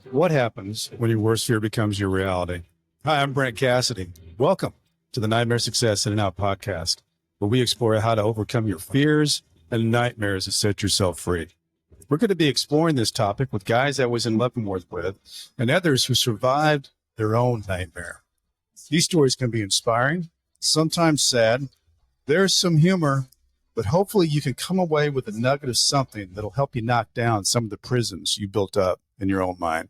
What happens when your worst fear becomes your reality? Hi, I'm Brent Cassidy. Welcome to the Nightmare Success In and Out podcast, where we explore how to overcome your fears and nightmares to set yourself free. We're going to be exploring this topic with guys I was in Leavenworth with and others who survived their own nightmare. These stories can be inspiring, sometimes sad. There's some humor, but hopefully you can come away with a nugget of something that'll help you knock down some of the prisons you built up in your own mind.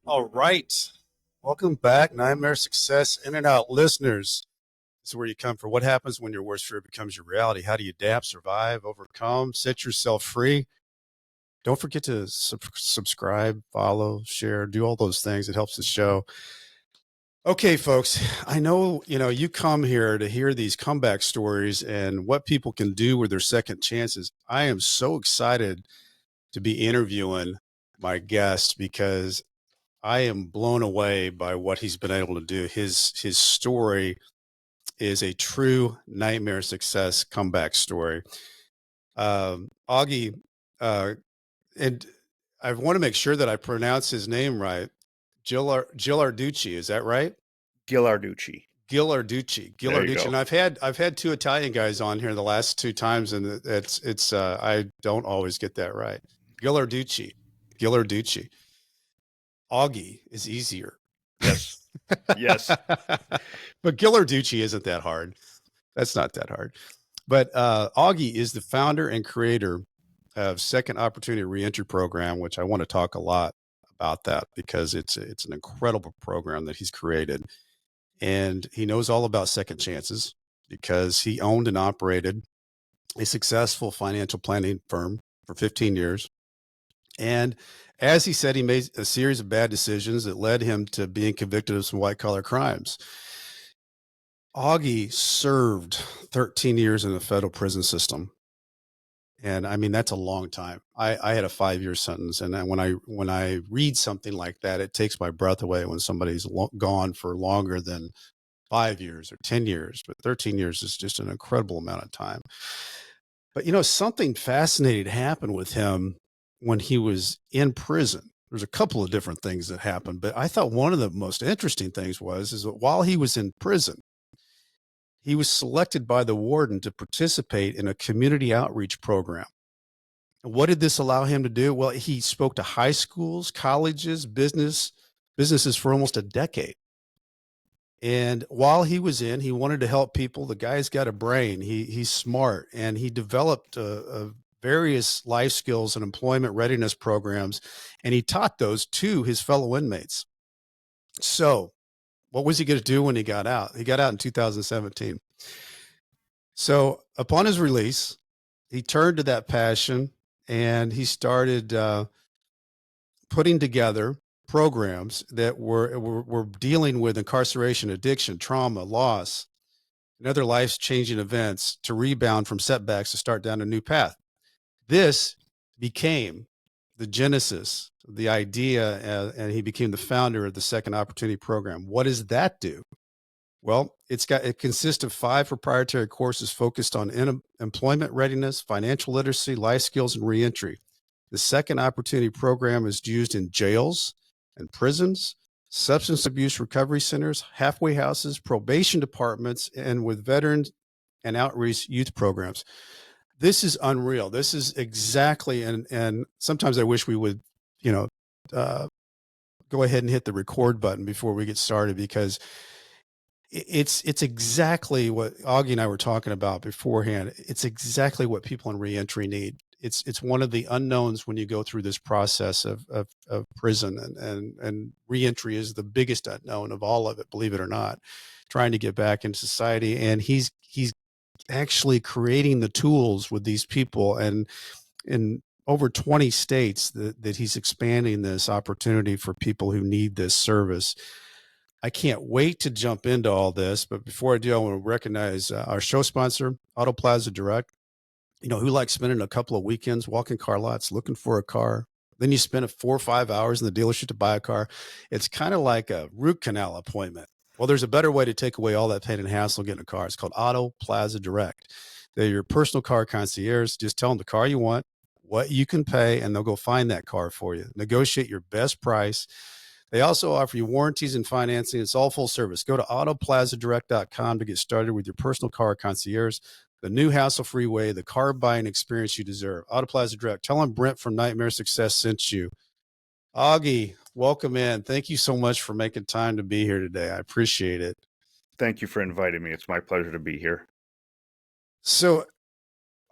All right. Welcome back, Nightmare Success In and Out listeners. This is where you come for what happens when your worst fear becomes your reality. How do you adapt, survive, overcome, set yourself free? Don't forget to subscribe, follow, share, do all those things. It helps the show. Okay, folks, I know, you come here to hear these comeback stories and what people can do with their second chances. I am so excited to be interviewing my guest because I am blown away by what he's been able to do. His story is a true nightmare success comeback story. Augie, and I want to make sure that I pronounce his name right. Ghilarducci, is that right? Ghilarducci. Ghilarducci. And I've had two Italian guys on here the last two times, and it's I don't always get that right. Ghilarducci. Augie is easier. Yes. Yes. But Ghilarducci isn't that hard. That's not that hard. But Augie is the founder and creator of Second Opportunity Reentry Program, which I want to talk a lot about that because it's an incredible program that he's created. And he knows all about second chances because he owned and operated a successful financial planning firm for 15 years. And as he said, he made a series of bad decisions that led him to being convicted of some white collar crimes. Augie served 13 years in the federal prison system. And I mean, that's a long time. I had a 5-year sentence. And then when I read something like that, it takes my breath away when somebody's gone for longer than 5 years or 10 years, but 13 years is just an incredible amount of time. But, something fascinating happened with him when he was in prison. There's a couple of different things that happened, but I thought one of the most interesting things is that while he was in prison, he was selected by the warden to participate in a community outreach program. What did this allow him to do? Well, he spoke to high schools, colleges, businesses for almost a decade. And while he was in, he wanted to help people. The guy's got a brain. He's smart, and he developed various life skills and employment readiness programs, and he taught those to his fellow inmates. So what was he going to do when he got out? He got out in 2017. So upon his release, he turned to that passion and he started putting together programs that were dealing with incarceration, addiction, trauma, loss, and other life-changing events to rebound from setbacks to start down a new path. This became the genesis, the idea, and he became the founder of the Second Opportunity Program. What does that do? Well, it consists of 5 proprietary courses focused on employment readiness, financial literacy, life skills, and reentry. The Second Opportunity Program is used in jails and prisons, substance abuse recovery centers, halfway houses, probation departments, and with veterans and outreach youth programs. This is unreal. This is exactly, and sometimes I wish we would, go ahead and hit the record button before we get started, because it's exactly what Augie and I were talking about beforehand. It's exactly what people in reentry need. It's one of the unknowns when you go through this process of prison, and reentry is the biggest unknown of all of it, believe it or not, trying to get back into society. And he's actually creating the tools with these people, and in over 20 states that he's expanding this opportunity for people who need this service. I can't wait to jump into all this, but before I do, I want to recognize our show sponsor, Auto Plaza Direct. Who likes spending a couple of weekends walking car lots, looking for a car? Then you spend 4 or 5 hours in the dealership to buy a car. It's kind of like a root canal appointment. Well, there's a better way to take away all that pain and hassle getting a car. It's called Auto Plaza Direct. They're your personal car concierge. Just tell them the car you want, what you can pay, and they'll go find that car for you. Negotiate your best price. They also offer you warranties and financing. It's all full service. Go to autoplazadirect.com to get started with your personal car concierge, the new hassle-free way, the car buying experience you deserve. Auto Plaza Direct. Tell them Brent from Nightmare Success sent you. Augie, welcome in. Thank you so much for making time to be here today. I appreciate it. Thank you for inviting me. It's my pleasure to be here. So,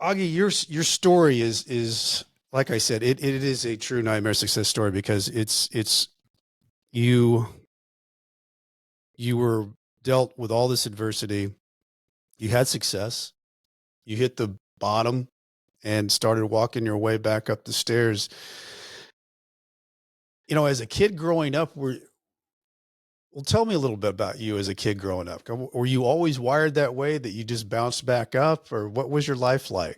Augie, your story is like I said, it is a true nightmare success story, because it's you were dealt with all this adversity. You had success. You hit the bottom and started walking your way back up the stairs. You know, as a kid growing up, tell me a little bit about you as a kid growing up. Were you always wired that way, that you just bounced back up, or what was your life like?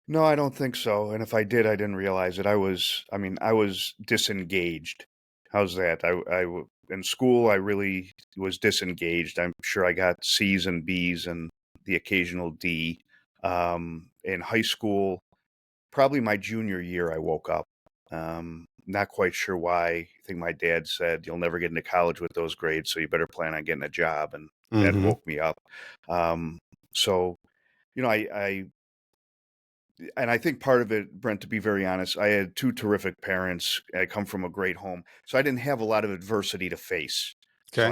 No, I don't think so. And if I did, I didn't realize it. I was disengaged. How's that? In school, I really was disengaged. I'm sure I got C's and B's and the occasional D. In high school, probably my junior year, I woke up. Not quite sure why. I think my dad said, "You'll never get into college with those grades, so you better plan on getting a job." And that woke me up. So, you know, and I think part of it, Brent, to be very honest, I had two terrific parents. I come from a great home, so I didn't have a lot of adversity to face. So Okay.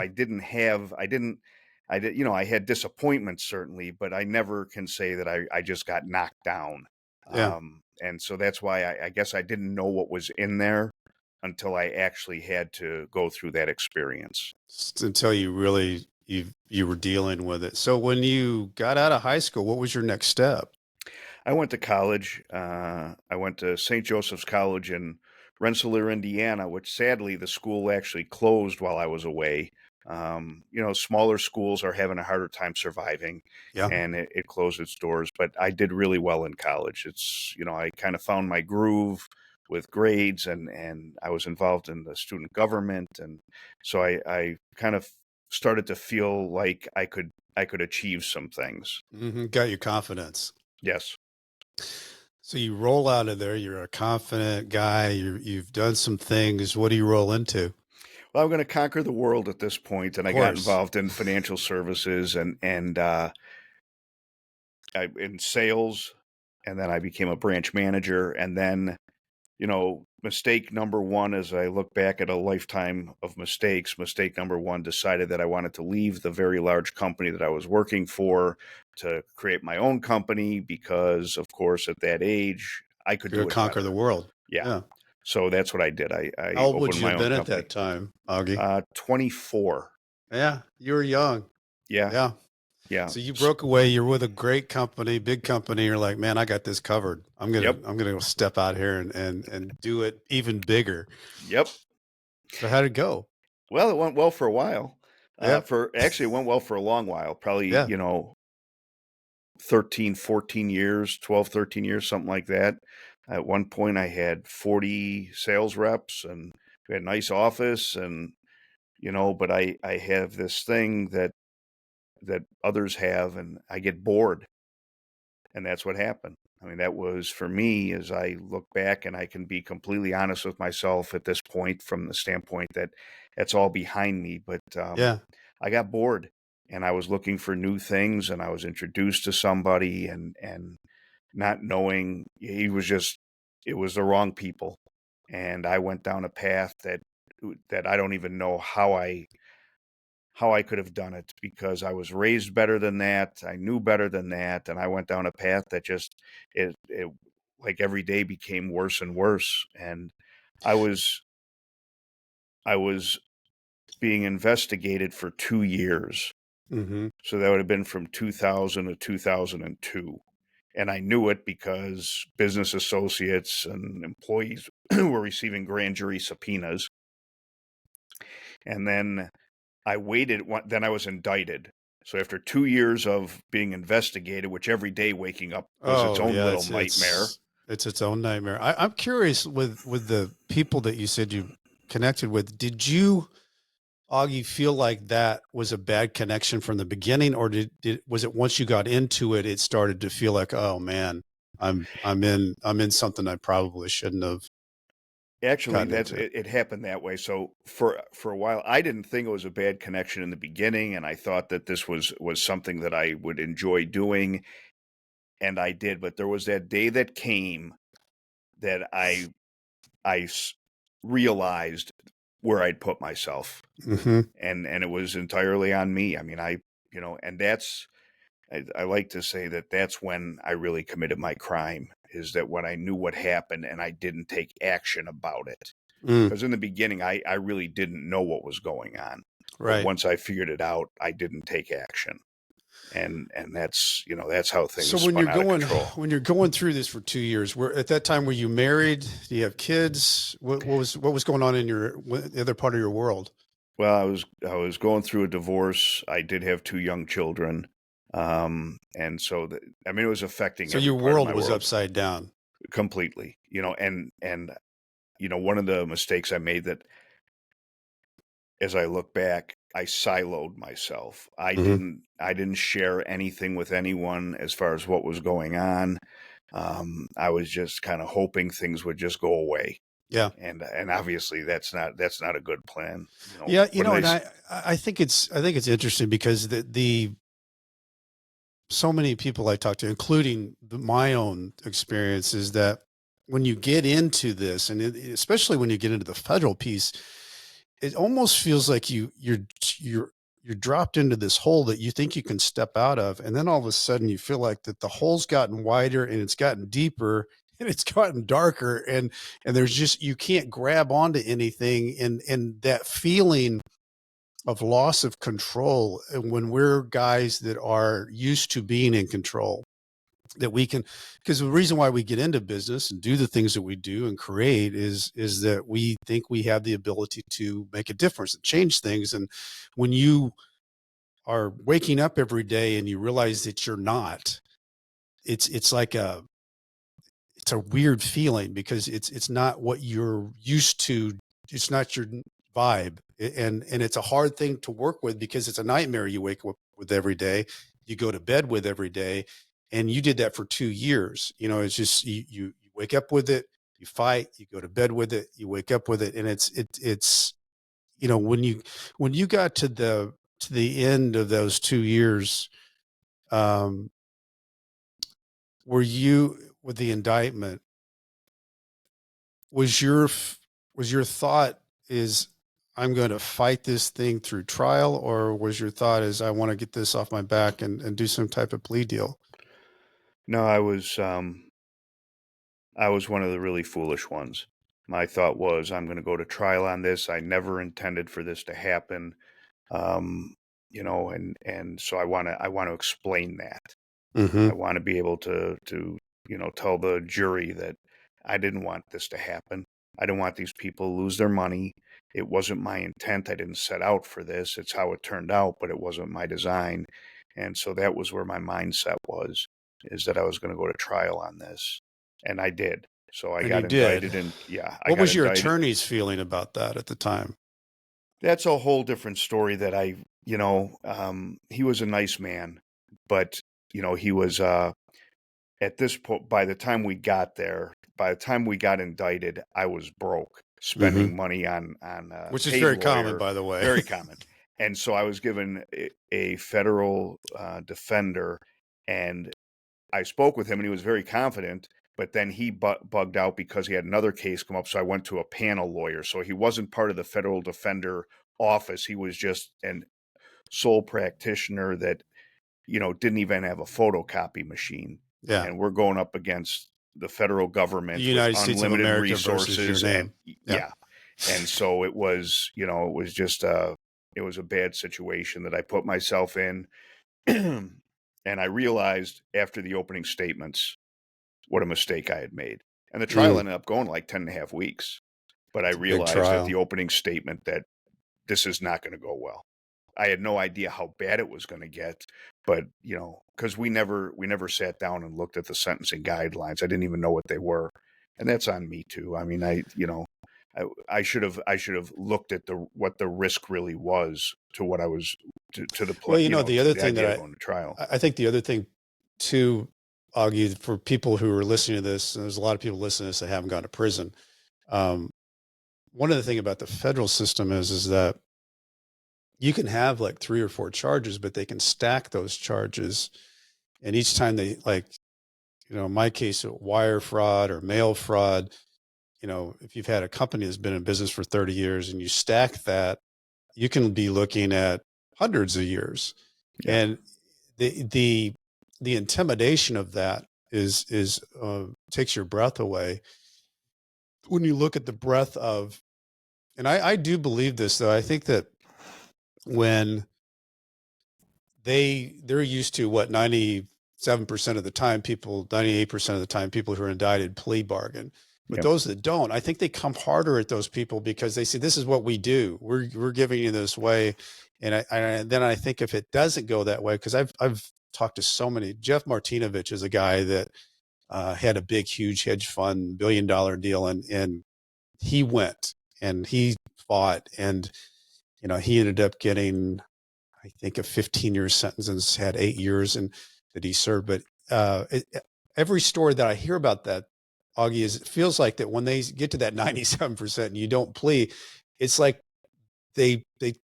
I had disappointments certainly, but I never can say that I just got knocked down. Yeah. And so that's why I guess I didn't know what was in there until I actually had to go through that experience. Until you really, you were dealing with it. So when you got out of high school, what was your next step? I went to college. I went to St. Joseph's College in Rensselaer, Indiana, which sadly the school actually closed while I was away. Smaller schools are having a harder time surviving, Yeah. and it closed its doors. But I did really well in college. I kind of found my groove with grades, and I was involved in the student government, and so I kind of started to feel like I could achieve some things. Got your confidence. Yes. So you roll out of there. You're a confident guy. You've done some things. What do you roll into? Well, I'm going to conquer the world at this point, and I got involved in financial services and in sales, and then I became a branch manager. And then, mistake number one, as I look back at a lifetime of mistakes, mistake number one, decided that I wanted to leave the very large company that I was working for to create my own company, because, of course, at that age, I could do it conquer better. the world. Yeah. So that's what I did. I How old would opened you my have own been at company. that time, Augie? 24. Yeah, you were young. Yeah. Yeah. Yeah. So you broke away. You're with a great company, big company. You're like, man, I got this covered. I'm gonna step out here and do it even bigger. Yep. So how'd it go? Well, it went well for a while. Yep. It went well for a long while, probably, 13, 14 years, 12, 13 years, something like that. At one point I had 40 sales reps, and we had a nice office, and, but I have this thing that others have, and I get bored. And that's what happened. I mean, that was for me, as I look back, and I can be completely honest with myself at this point, from the standpoint that that's all behind me. But I got bored, and I was looking for new things, and I was introduced to somebody, and not knowing, it was the wrong people. And I went down a path that I don't even know how I could have done it, because I was raised better than that. I knew better than that. And I went down a path that just, it like every day became worse and worse. And I was being investigated for 2 years. So that would have been from 2000 to 2002. And I knew it because business associates and employees were receiving grand jury subpoenas. And then I waited, then I was indicted. So after 2 years of being investigated, which every day waking up was its own little nightmare. It's its own nightmare. I'm curious, with the people that you said you connected with, did you, Augie, feel like that was a bad connection from the beginning, or was it once you got into it, it started to feel like, oh man, I'm in something I probably shouldn't have Actually, gotten that's into. it happened that way. So for a while, I didn't think it was a bad connection in the beginning, and I thought that this was something that I would enjoy doing, and I did. But there was that day that came that I realized where I'd put myself, Mm-hmm. and it was entirely on me. I mean, and I like to say that that's when I really committed my crime, is that when I knew what happened and I didn't take action about it. Mm, Because in the beginning, I really didn't know what was going on. But right. once I figured it out, I didn't take action. And that's how So things spun out of control. when you're going through this for 2 years, at that time, were you married? Do you have kids? What was going on in the other part of your world? Well, I was going through a divorce. I did have two young children. And so I mean, it was affecting So every your part of world my was world upside down. completely, and one of the mistakes I made, that as I look back, I siloed myself. I Hmm. didn't share anything with anyone as far as what was going on. I was just kind of hoping things would just go away. Yeah. And obviously that's not a good plan. Yeah. What do they And I think it's interesting because so many people I talk to, including my own experience, is that when you get into this, and especially when you get into the federal piece, it almost feels like you're dropped into this hole that you think you can step out of, and then all of a sudden you feel like that the hole's gotten wider and it's gotten deeper and it's gotten darker, and there's just, you can't grab onto anything, and that feeling of loss of control. And when we're guys that are used to being in control, that we can, because the reason why we get into business and do the things that we do and create is that we think we have the ability to make a difference and change things. And when you are waking up every day and you realize that you're not, it's like it's a weird feeling, because it's not what you're used to. It's not your vibe. And it's a hard thing to work with, because it's a nightmare you wake up with every day, you go to bed with every day. And you did that for 2 years. It's just, you wake up with it, you fight, you go to bed with it, you wake up with it. And it's when you got to the end of those 2 years, um were you, with the indictment, was your thought is, I'm going to fight this thing through trial, or was your thought is, I want to get this off my back and do some type of plea deal? No, I was one of the really foolish ones. My thought was, I'm going to go to trial on this. I never intended for this to happen. And so I want to explain that. I Mm-hmm. want to be able to tell the jury that I didn't want this to happen. I didn't want these people to lose their money. It wasn't my intent. I didn't set out for this. It's how it turned out, but it wasn't my design. And so that was where my mindset was, is that I was going to go to trial on this. And I did. So I And you got did. indicted, and yeah, I What got was your indicted. attorney's feeling about that at the time? That's a whole different story that he was a nice man, but he was, at this point, by the time we got indicted, I was broke, Mm-hmm. spending money on a Which is paid very common, lawyer, by the way. very common. And so I was given a federal defender, and I spoke with him, and he was very confident. But then he bugged out because he had another case come up. So I went to a panel lawyer. So he wasn't part of the federal defender office. He was just an sole practitioner that didn't even have a photocopy machine. Yeah. And we're going up against the federal The government with United States of unlimited America versus your resources. And name. Yeah. yeah. And so it was just it was a bad situation that I put myself in. And I realized after the opening statements what a mistake I had made. And the trial Mm, ended up going like 10 and a half weeks. But I it's a big realized at the trial. opening statement that this is not going to go well. I had no idea how bad it was going to get, but because we never sat down and looked at the sentencing guidelines. I didn't even know what they were, and that's on me too. I mean, I should have looked at what the risk really was to what I was to the Well, to the other the thing that idea of going to trial. I think the other thing too, Augie, for people who are listening to this, and there's a lot of people listening to this that haven't gone to prison. Um, One of the things about the federal system is that you can have like 3 or 4 charges, but they can stack those charges. And each time they, like, in my case, wire fraud or mail fraud, if you've had a company that's been in business for 30 years and you stack that, you can be looking at hundreds of years. Yeah. And the intimidation of that is takes your breath away when you look at the breadth of, and I do believe this, though. I think that when they're used to what 97% of the time, 98% of the time, people who are indicted plea bargain. But Yep. those that don't, I think they come harder at those people because they say, this is what we do. We're giving you this way. And then I think if it doesn't go that way, because I've talked to so many. Jeff Martinovich is a guy that had a big, huge hedge fund, $1 billion deal. And he went and he fought, and, he ended up getting, I think, a 15-year sentence and had 8 years and that he served. But every story that I hear about that, Augie, is it feels like that when they get to that 97% and you don't plea, it's like they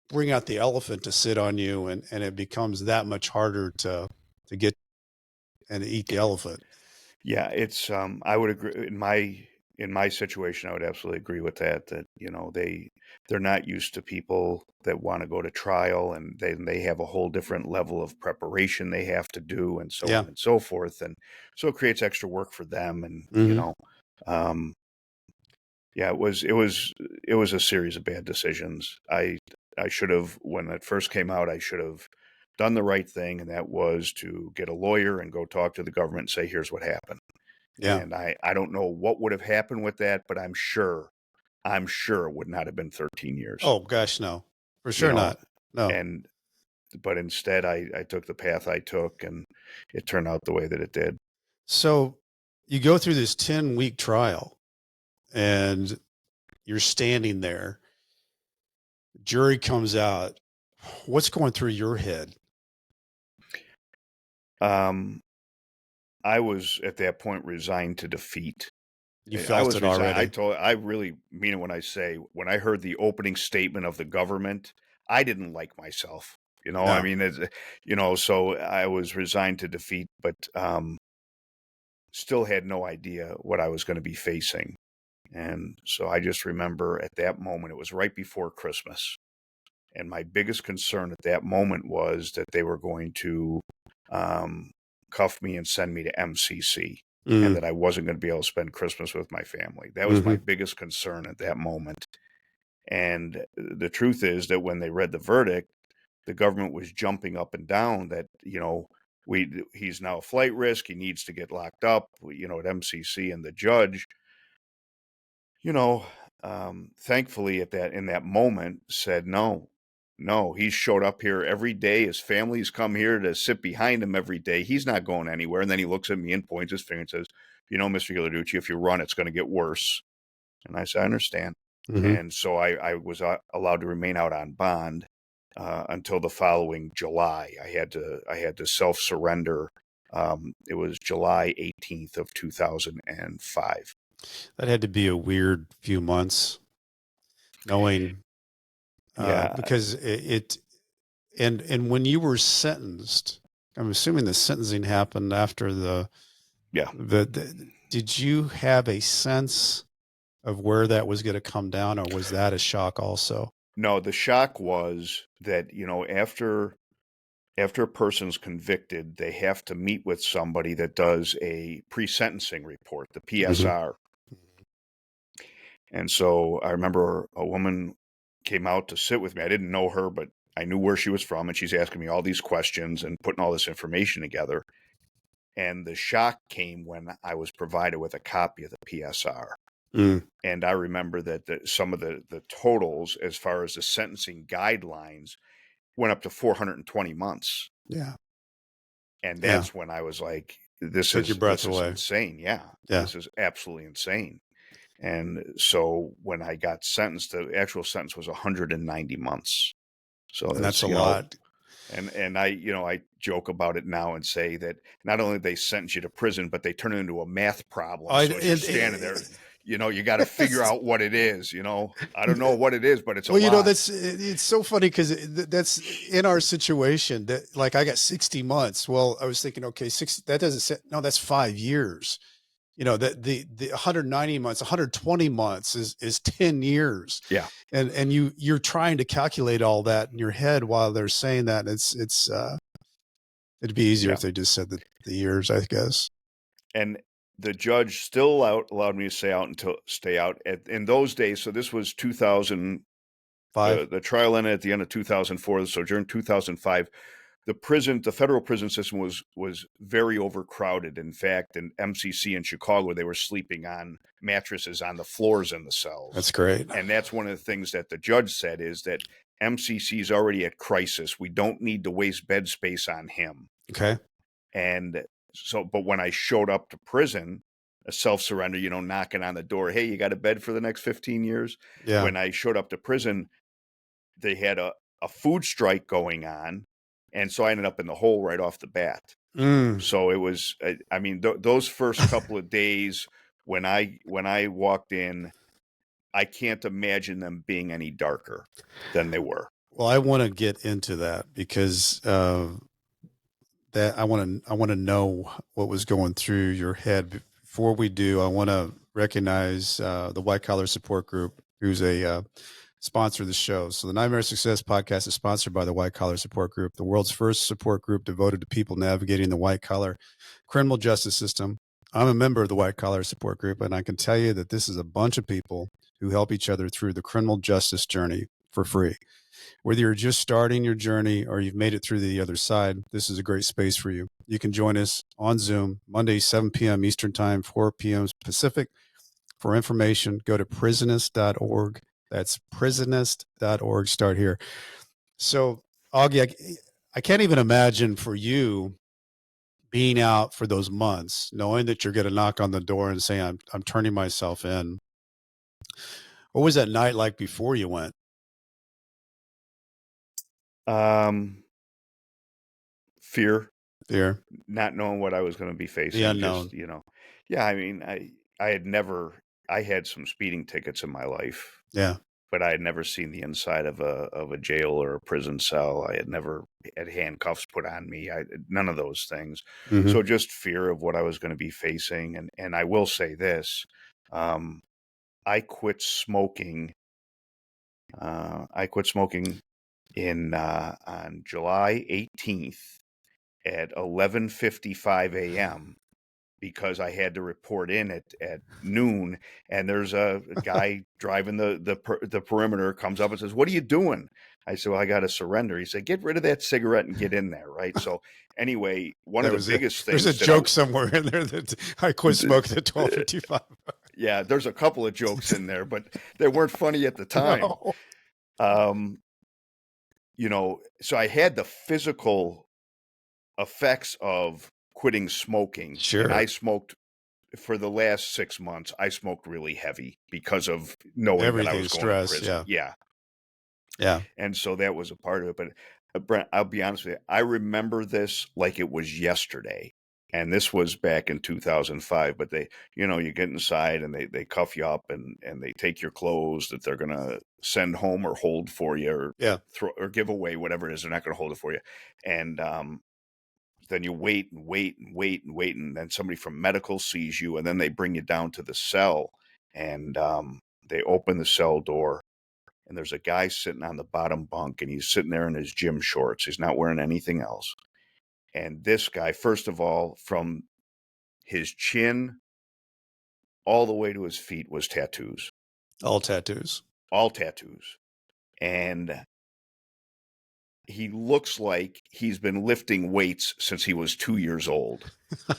bring out the elephant to sit on you, and it becomes that much harder to get and eat the elephant. Yeah, it's I would agree in my situation. I would absolutely agree with that. That they're not used to people that want to go to trial, and they have a whole different level of preparation they have to do, and so Yeah. on and so forth. And so it creates extra work for them. And Mm-hmm. um, yeah, it was a series of bad decisions. I should have, when it first came out, I should have done the right thing, and that was to get a lawyer and go talk to the government and say, here's what happened. Yeah. And I don't know what would have happened with that, but I'm sure it would not have been 13 years, Oh gosh, no, for you sure know, not. No. and but instead I took the path I took, and it turned out the way that it did. So you go through this 10-week trial and you're standing there, jury comes out. What's going through your head? Um, I was at that point resigned to defeat. You I felt was it resigned. already. I really mean it when I say, when I heard the opening statement of the government, I didn't like myself. I No. mean, so I was resigned to defeat, but still had no idea what I was going to be facing. And so I just remember at that moment, it was right before Christmas. And my biggest concern at that moment was that they were going to um, cuff me and send me to MCC, and Mm. that I wasn't going to be able to spend Christmas with my family. That was my Mm-hmm. biggest concern at that moment. And the truth is that when they read the verdict, the government was jumping up and down that, he's now a flight risk. He needs to get locked up, at MCC. And the judge, you know, thankfully in that moment said, no, no, he's showed up here every day. His family's come here to sit behind him every day. He's not going anywhere. And then he looks at me and points his finger and says, Mr. Ghilarducci, if you run, it's going to get worse. And I said, I understand. Mm-hmm. And so I was allowed to remain out on bond until the following July. I had to self-surrender. It was July 18th of 2005. That had to be a weird few months, knowing Yeah, because and when you were sentenced, I'm assuming the sentencing happened after yeah. did you have a sense of where that was going to come down, or was that a shock also? No, the shock was that, after a person's convicted, they have to meet with somebody that does a pre-sentencing report, the Mm-hmm. PSR. And so I remember a woman came out to sit with me. I didn't know her, but I knew where she was from, and she's asking me all these questions and putting all this information together. And the shock came when I was provided with a copy of the PSR. Mm. And I remember that some of the totals, as far as the sentencing guidelines, went up to 420 months. Yeah. And Yeah. that's when I was like, this Took your is breath this is away. insane. Yeah. Yeah. This is absolutely insane. And so when I got sentenced, the actual sentence was 190 months. So And that's that's, a lot. And I joke about it now and say that not only they sentence you to prison, but they turn it into a math problem. I, So as you're and, standing there, you got to figure yes. out what it is. I don't know what it is, but it's a Well, lot. it's so funny because that's in our situation that like I got 60 months. Well, I was thinking, okay, that doesn't say, no, that's 5 years. That the 190 months, 120 months is 10 years. Yeah, And you're trying to calculate all that in your head while they're saying that. And it'd be easier yeah. if they just said the years, I guess. And the judge still allowed me to stay out in those days. So this was 2000. 5. The trial ended at the end of 2004. So during 2005, the federal prison system was very overcrowded. In fact, in MCC in Chicago, they were sleeping on mattresses on the floors in the cells. That's great. And that's one of the things that the judge said is that MCC is already at crisis. We don't need to waste bed space on him. Okay. And so, but when I showed up to prison, a self-surrender, knocking on the door, hey, you got a bed for the next 15 years? Yeah. When I showed up to prison, they had a food strike going on. And so I ended up in the hole right off the bat. So it was, those first couple of days when I walked in, I can't imagine them being any darker than they were. Well, I want to get into that because that I want to know what was going through your head. Before we do, I want to recognize the White Collar Support Group, who's a sponsor of the show. So the Nightmare Success podcast is sponsored by the White Collar Support Group, the world's first support group devoted to people navigating the white collar criminal justice system. I'm a member of the White Collar Support Group, and I can tell you that this is a bunch of people who help each other through the criminal justice journey for free. Whether you're just starting your journey or you've made it through the other side, this is a great space for you. You can join us on Zoom Monday, 7 p.m. Eastern Time, 4 p.m. Pacific. For information, go to prisonist.org. That's prisonist.org. Start here. So, Augie, I can't even imagine for you being out for those months, knowing that you're going to knock on the door and say, I'm turning myself in. What was that night like before you went? Fear, not knowing what I was going to be facing. The unknown. Just, yeah. I had some speeding tickets in my life. Yeah. But I had never seen the inside of a jail or a prison cell. I had never had handcuffs put on me. None of those things. Mm-hmm. So just fear of what I was going to be facing. And I will say this, I quit smoking. I quit smoking on July 18th at 11:55 a.m. because I had to report in at noon, and there's a guy driving the perimeter comes up and says, "What are you doing?" I said, "Well, I got to surrender." He said, "Get rid of that cigarette and get in there." Right. So anyway, one of the biggest things. There's a joke somewhere in there that I quit smoking at 12:55. Yeah, there's a couple of jokes in there, but they weren't funny at the time. No. So I had the physical effects of quitting smoking. Sure. And I smoked for the last 6 months. I smoked really heavy because of knowing that I was going to prison. Yeah. And so that was a part of it. But Brent, I'll be honest with you. I remember this like it was yesterday. And this was back in 2005. But you get inside and they cuff you up and they take your clothes that they're going to send home or hold for you or give away, whatever it is. They're not going to hold it for you. And then you wait, and then somebody from medical sees you, and then they bring you down to the cell, and they open the cell door, and there's a guy sitting on the bottom bunk, and he's sitting there in his gym shorts. He's not wearing anything else. And this guy, first of all, from his chin all the way to his feet was tattoos. All tattoos. And he looks like he's been lifting weights since he was 2 years old.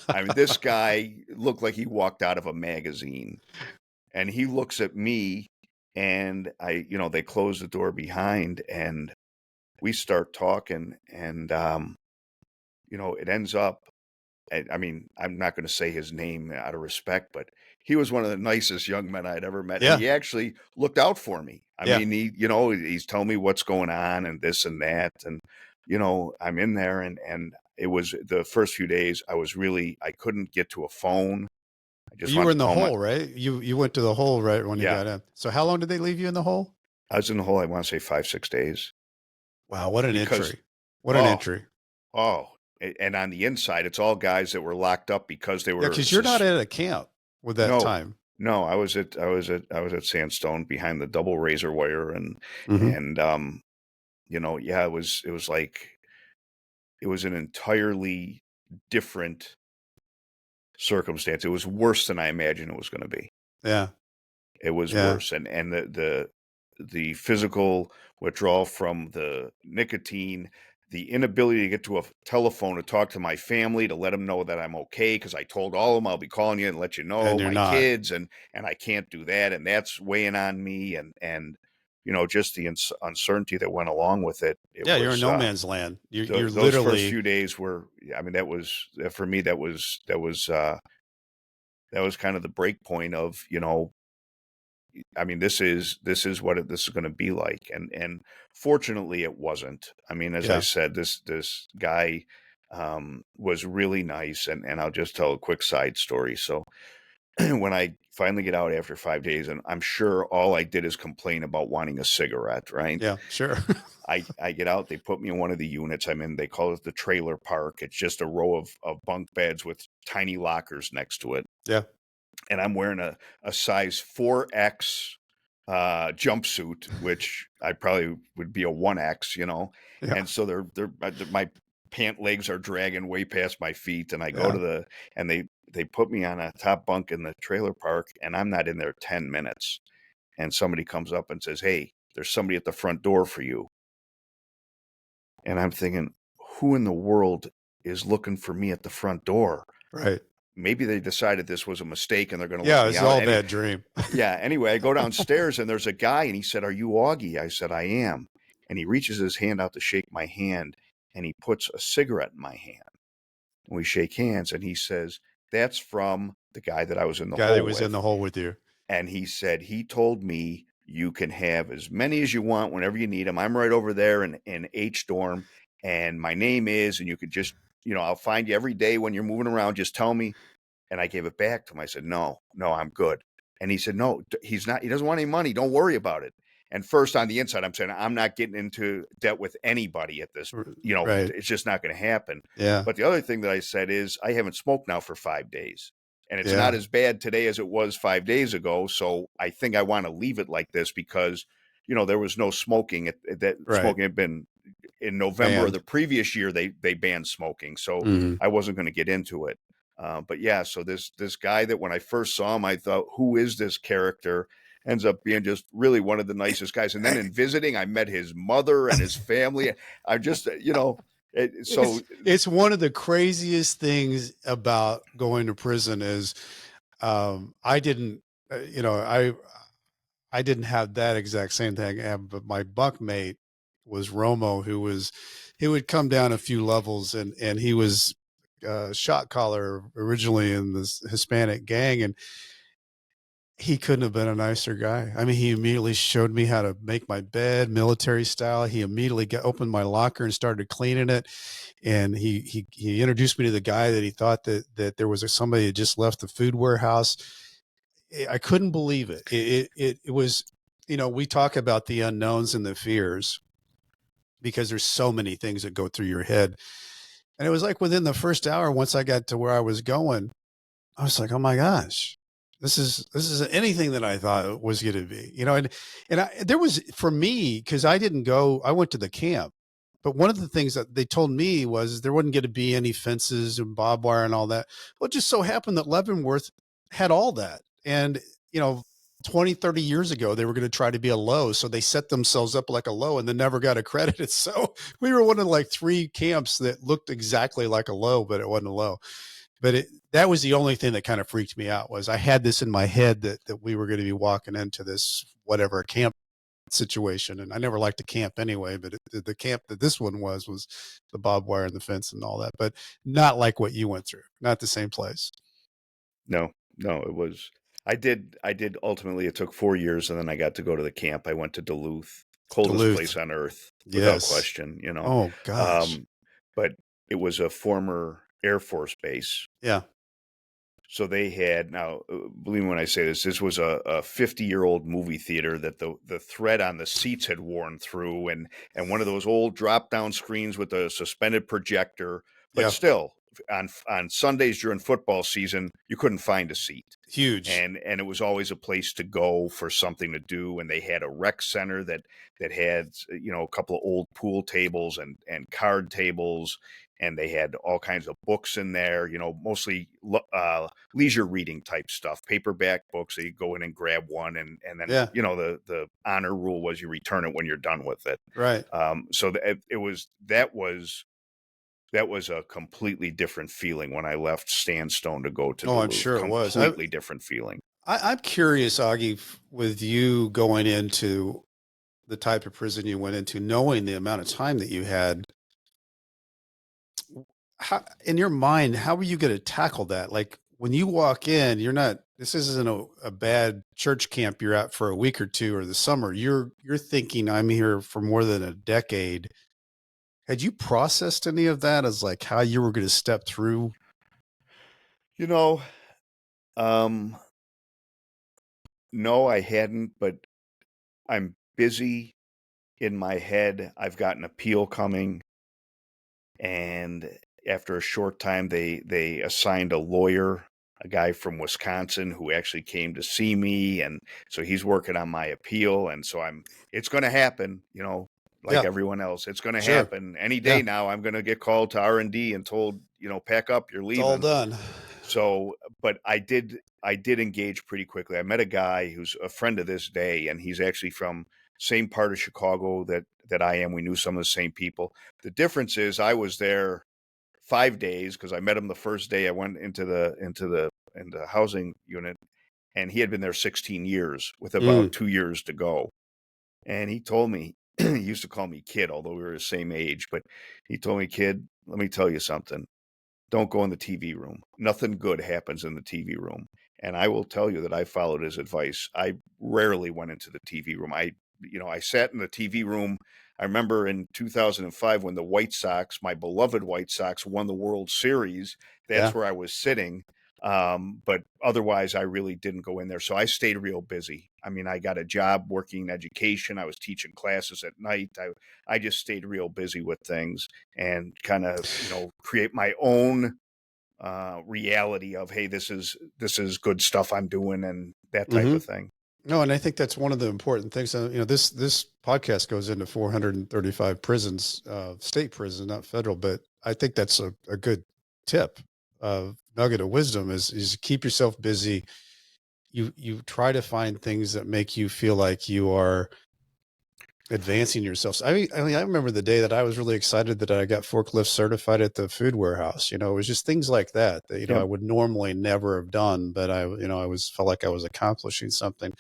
I mean, this guy looked like he walked out of a magazine. And he looks at me, and they close the door behind, and we start talking, and it ends up. I mean, I'm not going to say his name out of respect, but he was one of the nicest young men I'd ever met. Yeah. And he actually looked out for me. I mean, he's telling me what's going on and this and that. And, I'm in there, and it was the first few days I couldn't get to a phone. I just You were wanted in to the call my, hole, right? You went to the hole right when you yeah, got in. So how long did they leave you in the hole? I was in the hole, I want to say 5, 6 days Wow, what an because, entry. What an oh, entry. oh, and on the inside, it's all guys that were locked up because they Yeah, were, because you're not at a camp with that no, time. no, I was at Sandstone behind the double razor wire Hmm. and, yeah, it was like, it was an entirely different circumstance. It was worse than I imagined it was going to be. Yeah. It was Yeah. worse, and the physical withdrawal from the nicotine, the inability to get to a telephone to talk to my family to let them know that I'm okay, because I told all of them I'll be calling you and let you know, And you're my not. kids, and I can't do that, and that's weighing on me, and just the uncertainty that went along with it. It Yeah, you're in was no man's land. You're those first literally, few days were, I mean, that was, for me, that was kind of the break point of, I mean, this is what this is going to be like, and fortunately, it wasn't. I mean, as I yeah, said, this guy was really nice, and I'll just tell a quick side story. So when I finally get out after 5 days, and I'm sure all I did is complain about wanting a cigarette, right? yeah, sure. I get out, they put me in one of the units I'm in. They call it the trailer park. It's just a row of bunk beds with tiny lockers next to it, Yeah, and I'm wearing a size 4X jumpsuit, which I probably would be a 1X. yeah, And so my pant legs are dragging way past my feet, and I go yeah. to and they put me on a top bunk in the trailer park, and I'm not in there 10 minutes. And somebody comes up and says, "Hey, there's somebody at the front door for you." And I'm thinking, who in the world is looking for me at the front door? Right. Maybe they decided this was a mistake and they're going to let Yeah, me it's out. all a bad dream. Yeah. Anyway, I go downstairs and there's a guy, and he said, "Are you Augie?" I said, "I am." And he reaches his hand out to shake my hand, and he puts a cigarette in my hand. And we shake hands, and he says, "That's from the guy that I was in the Guy that hole was in with." the hole with you. And he said, he told me, "You can have as many as you want whenever you need them. I'm right over there in H dorm, and my name is, and you could just, I'll find you every day when you're moving around. Just tell me." And I gave it back to him. I said, "No, no, I'm good." And he said, "No, he's not. He doesn't want any money. Don't worry about it." And first, on the inside, I'm saying, I'm not getting into debt with anybody at this. Right. It's just not going to happen. Yeah. But the other thing that I said is, I haven't smoked now for 5 days, and it's not Yeah. as bad today as it was 5 days ago. So I think I want to leave it like this because, there was no smoking. That Right. smoking had been in November of the Banned. previous year. They banned smoking, so Hmm. I wasn't going to get into it. But yeah, so this guy that when I first saw him, I thought, who is this character? Ends up being just really one of the nicest guys. And then in visiting, I met his mother and his family. I just, so It's one of the craziest things about going to prison is I didn't you know I didn't have that exact same thing, but my bunkmate was Romo, he would come down a few levels, and he was shot caller originally in this Hispanic gang, and he couldn't have been a nicer guy. I mean, he immediately showed me how to make my bed, military style. He immediately opened my locker and started cleaning it. And he introduced me to the guy that he thought that there was somebody that just left the food warehouse. I couldn't believe it. It was, we talk about the unknowns and the fears because there's so many things that go through your head. And it was like within the first hour, once I got to where I was going, I was like, oh my gosh, this is anything that I thought it was going to be, there was for me, because I went to the camp, but one of the things that they told me was there wasn't going to be any fences and barbed wire and all that. Well, it just so happened that Leavenworth had all that. And, you know, 20, 30 years ago, they were going to try to be a low. So they set themselves up like a low and then never got accredited. So we were one of like three camps that looked exactly like a low, but it wasn't a low. But that was the only thing that kind of freaked me out was I had this in my head that we were going to be walking into this whatever camp situation. And I never liked to camp anyway, but the camp that this one was the barbed wire and the fence and all that, but not like what you went through, not the same place. no, no, it was, I did ultimately, it took 4 years, and then I got to go to the camp. I went to Duluth. coldest Duluth. place on earth without Yes. question, you know. Oh gosh. But it was a former Air Force base. Yeah. So they had, now, believe me when I say this, this was a 50-year-old movie theater that the thread on the seats had worn through, and one of those old drop down screens with a suspended projector. But Yeah. still, on Sundays during football season, you couldn't find a seat. Huge. And it was always a place to go for something to do. And they had a rec center that had, you know, a couple of old pool tables and card tables, and they had all kinds of books in there, you know, mostly leisure reading type stuff, paperback books. So you go in and grab one, and then, Yeah. you know, the honor rule was you return it when you're done with it. Right. So that was a completely different feeling when I left Sandstone to go to Oh, I'm Duluth. sure it was. Completely different feeling. I'm curious, Augie, with you going into the type of prison you went into, knowing the amount of time that you had, how, in your mind, how were you going to tackle that? Like when you walk in, you're not, this isn't a bad church camp you're at for a week or two or the summer. You're thinking I'm here for more than a decade. Had you processed any of that as like how you were going to step through? You know, um, no, I hadn't, but I'm busy in my head. I've got an appeal coming, and after a short time, they assigned a lawyer, a guy from Wisconsin who actually came to see me, and so he's working on my appeal, and so it's going to happen, you know, like Yeah, everyone else. It's going to sure. happen any day Yeah, now. I'm going to get called to R&D and told, you know, pack up, you're it's all leaving. done. So, but I did engage pretty quickly. I met a guy who's a friend of this day, and he's actually from same part of Chicago that I am. We knew some of the same people. The difference is I was there 5 days because I met him the first day I went into the housing unit, and he had been there 16 years with about Mm, 2 years to go. And he told me, he used to call me kid, although we were the same age, but he told me, kid, let me tell you something. Don't go in the TV room. Nothing good happens in the TV room. And I will tell you that I followed his advice. I rarely went into the TV room. I sat in the TV room. I remember in 2005 when the White Sox, my beloved White Sox, won the World Series. yeah. That's where I was sitting. But otherwise, I really didn't go in there. So I stayed real busy. I mean, I got a job working in education. I was teaching classes at night. I just stayed real busy with things and kind of, you know, create my own reality of, hey, this is good stuff I'm doing, and that type Hmm. of thing. No, and I think that's one of the important things. You know, this podcast goes into 435 prisons, state prisons, not federal, but I think that's a good tip of nugget of wisdom is keep yourself busy. You try to find things that make you feel like you are advancing yourself. So, I remember the day that I was really excited that I got forklift certified at the food warehouse. You know, it was just things like that that, you know, I Yep. would normally never have done, but I was felt like I was accomplishing something.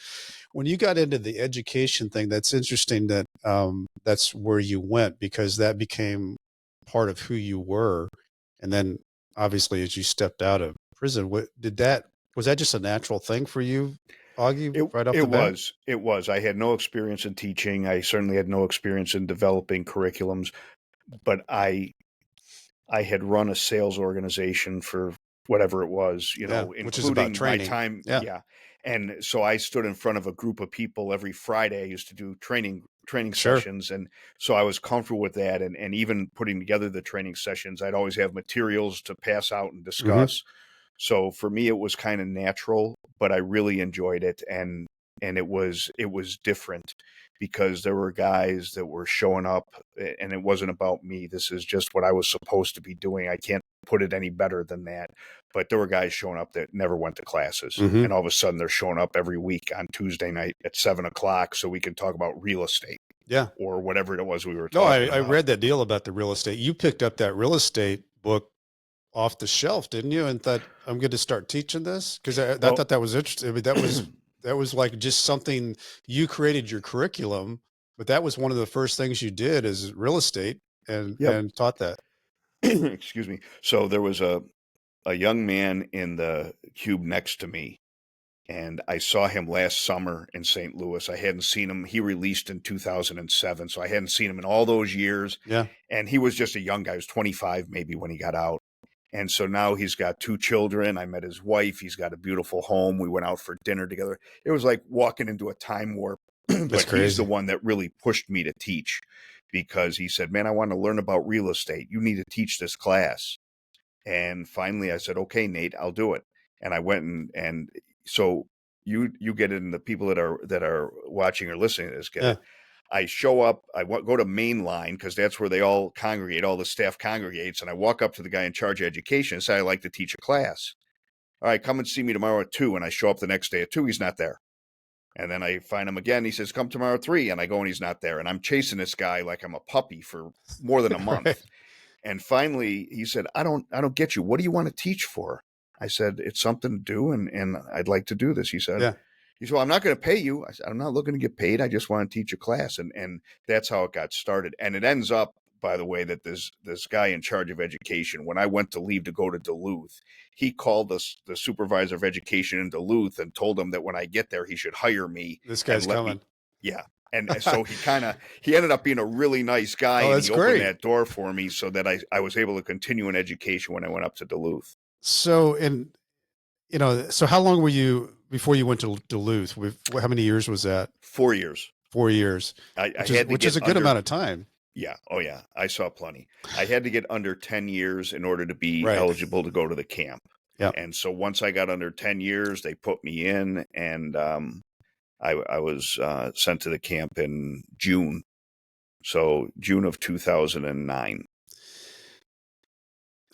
When you got into the education thing, that's interesting that that's where you went because that became part of who you were. And then obviously as you stepped out of prison, was that just a natural thing for you, Augie, it right off it the bat? was it was I had no experience in teaching. I certainly had no experience in developing curriculums, but I had run a sales organization for whatever it was, you Yeah, know, which is about including my training. time. Yeah, Yeah. And so I stood in front of a group of people every Friday. I used to do training sure. sessions. And so I was comfortable with that. And even putting together the training sessions, I'd always have materials to pass out and Hmm. discuss. So for me, it was kind of natural, but I really enjoyed it. And it was different because there were guys that were showing up, and it wasn't about me. This is just what I was supposed to be doing. I can't put it any better than that. But there were guys showing up that never went to classes. Hmm. And all of a sudden they're showing up every week on Tuesday night at 7 o'clock so we can talk about real estate Yeah. or whatever it was we were No, talking I about. read that deal about the real estate. You picked up that real estate book off the shelf, didn't you? And thought I'm going to start teaching this because I Well, thought that was interesting. I mean, that was like just something you created your curriculum, but that was one of the first things you did is real estate and yep. and taught that. Excuse me. So there was a young man in the cube next to me, And I saw him last summer in St. Louis. I hadn't seen him. He released in 2007, so I hadn't seen him in all those years. Yeah. And he was just a young guy. He was 25 maybe when he got out. And so now he's got 2 children. I met his wife. He's got a beautiful home. We went out for dinner together. It was like walking into a time warp. That's But he's the crazy. one that really pushed me to teach, because he said, man, I want to learn about real estate. You need to teach this class. And finally I said, okay, Nate, I'll do it. And I went and so you get it, and the people that are watching or listening to this get Yeah. it. I show up, go to main line, because that's where they all congregate, all the staff congregates. And I walk up to the guy in charge of education and say, I'd like to teach a class. All right, come and see me tomorrow at 2. And I show up the next day at 2. He's not there. And then I find him again. He says, come tomorrow at 3. And I go, and he's not there. And I'm chasing this guy like I'm a puppy for more than a month. Right. And finally he said, I don't get you. What do you want to teach for? I said, it's something to do, and I'd like to do this. He said, Yeah. well, I'm not going to pay you. I said, I'm not looking to get paid. I just want to teach a class. And that's how it got started. And it ends up, by the way, that this guy in charge of education, when I went to leave to go to Duluth, he called the supervisor of education in Duluth and told him that when I get there, he should hire me. This guy's coming. Yeah. And so he ended up being a really nice guy. Oh, And that's he opened great. that door for me so that I was able to continue in education when I went up to Duluth. So, so how long were you before you went to Duluth? How many years was that? 4 years. 4 years. Which is a good amount of time. Yeah. Oh yeah. I saw plenty. I had to get under 10 years in order to be Right. eligible to go to the camp. Yeah. And so once I got under 10 years, they put me in, and I was sent to the camp in June. So June of 2009.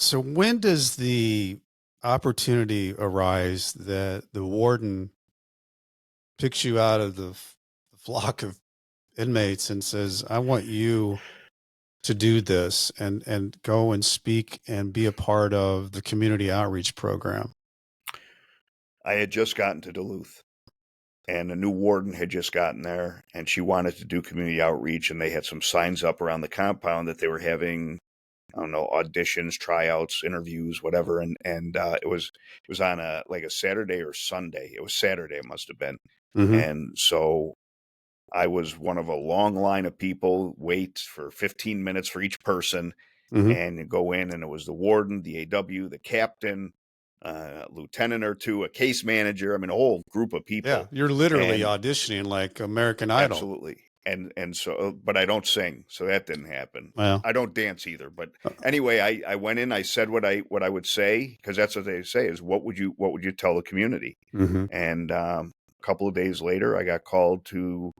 So when does the opportunity arise that the warden picks you out of the flock of inmates and says, I want you to do this and go and speak and be a part of the community outreach program? I had just gotten to Duluth, and a new warden had just gotten there, and she wanted to do community outreach, and they had some signs up around the compound that they were having, I don't know, auditions, tryouts, interviews, whatever. And it was on a Saturday or Sunday. It was Saturday, it must have been. Mm-hmm. And so I was one of a long line of people, wait for 15 minutes for each person, Mm-hmm. and you go in, and it was the warden, the AW, the captain, a lieutenant or two, a case manager. I mean, a whole group of people. Yeah, you're literally auditioning like American Idol. Absolutely. And so, but I don't sing, so that didn't happen. Well, I don't dance either. But anyway, I went in, I said what I would say, because that's what they say is, what would you tell the community? mm-hmm. And a couple of days later, I got called to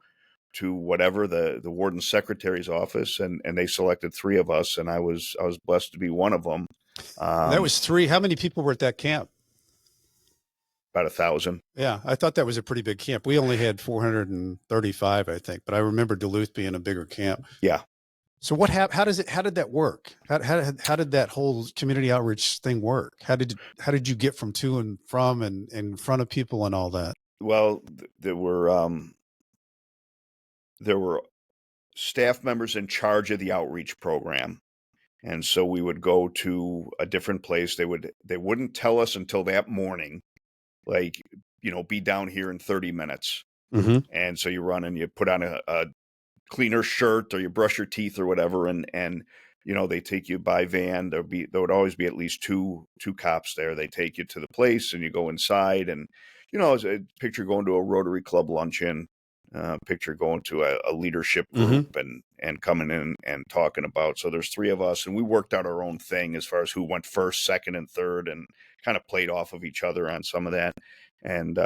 whatever the warden's secretary's office, and they selected 3 of us, and I was blessed to be one of them. That was 3. How many people were at that camp? About 1,000. Yeah, I thought that was a pretty big camp. We only had 435, I think, but I remember Duluth being a bigger camp. Yeah. So what happened? How did that work? How did that whole community outreach thing work? How did you get from to and from and in front of people and all that? Well, there were staff members in charge of the outreach program. And so we would go to a different place. They wouldn't tell us until that morning, like, be down here in 30 minutes. Mm-hmm. And so you run and you put on a cleaner shirt, or you brush your teeth or whatever. And they take you by van. There would always be at least two cops there. They take you to the place, and you go inside, and, as a picture going to a Rotary Club luncheon, picture going to a leadership group, mm-hmm. and coming in and talking about. So there's 3 of us, and we worked out our own thing as far as who went first, second, and third, and kind of played off of each other on some of that. And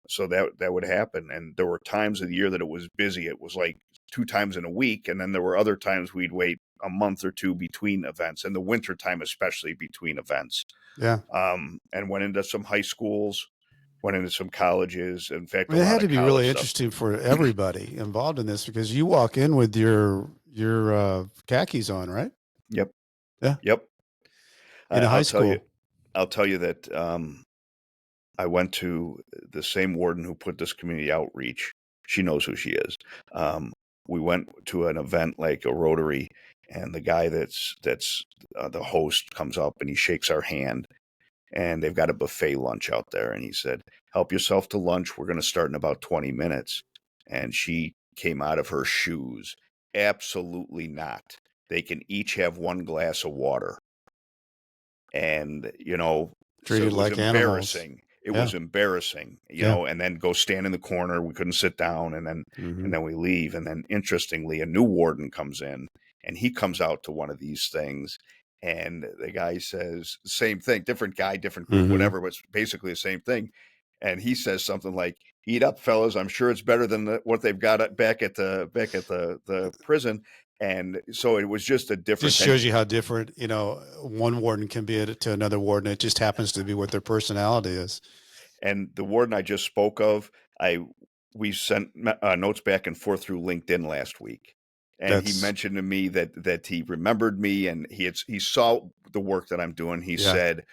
so that would happen. And there were times of the year that it was busy. It was like 2 times in a week. And then there were other times we'd wait a month or 2 between events, in the winter time, especially between events. Yeah. And went into some high schools, went into some colleges. In fact, it had to be really interesting for everybody involved in this, because you walk in with your khakis on, right? Yep. Yeah. Yep. In high school. I'll tell you that I went to the same warden who put this community outreach. She knows who she is. We went to an event like a Rotary, and the guy that's the host comes up, and he shakes our hand. and they've got a buffet lunch out there. And he said, help yourself to lunch. We're going to start in about 20 minutes. And she came out of her shoes. Absolutely not. They can each have one glass of water. And, so Treated it was like animals. embarrassing. It Yeah. was embarrassing, Yeah. and then go stand in the corner. We couldn't sit down, and then Mm-hmm. we leave. And then interestingly, a new warden comes in, and he comes out to one of these things, and the guy says the same thing, different guy, different group, Mm-hmm. whatever, but it's basically the same thing. And he says something like, "Eat up, fellas. I'm sure it's better than what they've got back at the prison." And so it was just a different Just thing. shows you how different, one warden can be to another warden. It just happens to be what their personality is. And the warden I just spoke of, we sent notes back and forth through LinkedIn last week, and he That's, mentioned to me that he remembered me, and he saw the work that I'm doing. He yeah. said,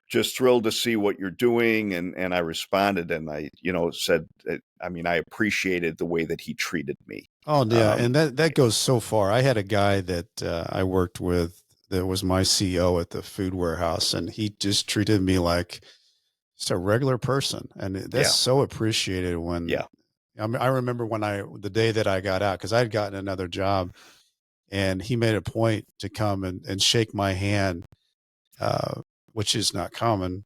"Just thrilled to see what you're doing," and I responded, and I said, I mean, I appreciated the way that he treated me. Oh yeah. And that goes so far. I had a guy that I worked with that was my CO at the food warehouse, and he just treated me like just a regular person. And that's Yeah, so appreciated when, yeah, I mean, I remember the day that I got out, cause I'd gotten another job, and he made a point to come and shake my hand, uh, which is not common,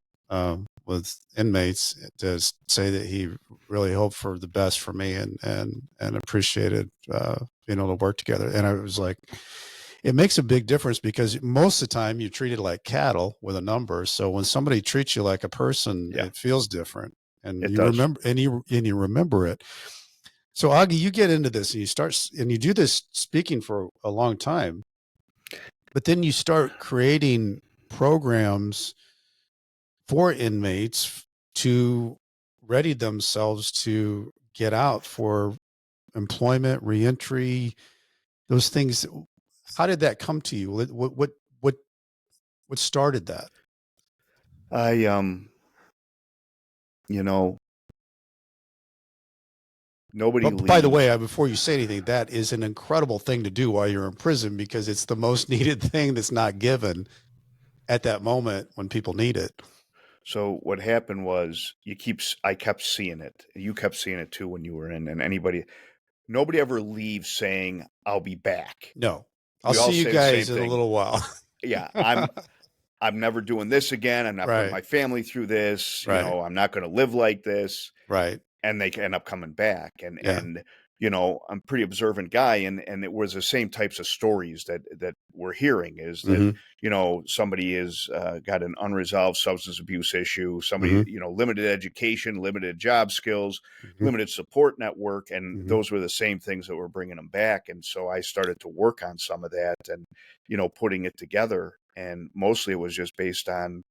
with inmates, to say that he really hoped for the best for me, and appreciated, being able to work together. And I was like, it makes a big difference, because most of the time you're treated like cattle with a number. So when somebody treats you like a person, yeah. it feels different, and It you does. remember, and you remember it. So Augie, you get into this, and you do this speaking for a long time, but then you start creating programs for inmates to ready themselves to get out for employment, reentry, those things. How did that come to you? What started that? I you know, nobody But by the leaves. way, before you say anything, that is an incredible thing to do while you're in prison, because it's the most needed thing that's not given at that moment when people need it. So what happened was I kept seeing it. You kept seeing it too when you were in, and nobody ever leaves saying, "I'll be back." No, I'll We all see you say the same guys in a thing. little while. Yeah, I'm never doing this again. I'm not putting Right, my family through this. right, I'm not going to live like this. right. And they end up coming back. And Yeah. I'm a pretty observant guy, and it was the same types of stories that we're hearing, is that Mm-hmm. somebody is got an unresolved substance abuse issue, somebody, Mm-hmm. limited education, limited job skills, Mm-hmm. limited support network, and Mm-hmm. those were the same things that were bringing them back. And so I started to work on some of that, and putting it together, and mostly it was just based on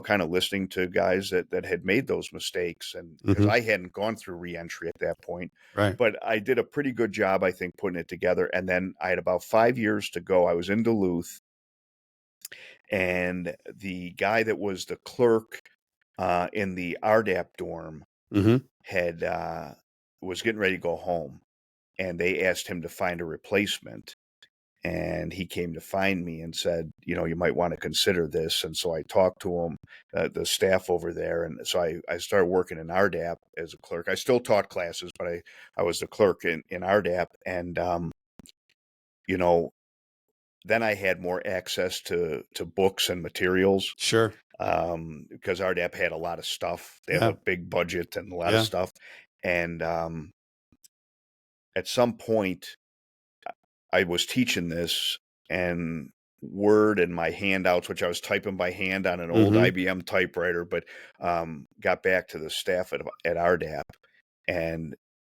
kind of listening to guys that had made those mistakes. And because Mm-hmm. I hadn't gone through reentry at that point, Right. but I did a pretty good job, I think, putting it together. And then I had about 5 years to go. I was in Duluth, and the guy that was the clerk in the RDAP dorm Mm-hmm. had was getting ready to go home, and they asked him to find a replacement. And he came to find me and said, you might want to consider this. And so I talked to him, the staff over there. And so I started working in RDAP as a clerk. I still taught classes, but I was the clerk in RDAP. And, you know, then I had more access to books and materials, Sure. because RDAP had a lot of stuff. They have Yeah. a big budget and a lot of Yeah. stuff. And at some point, I was teaching this, and Word and my handouts, which I was typing by hand on an old Mm-hmm. IBM typewriter, but got back to the staff at RDAP. And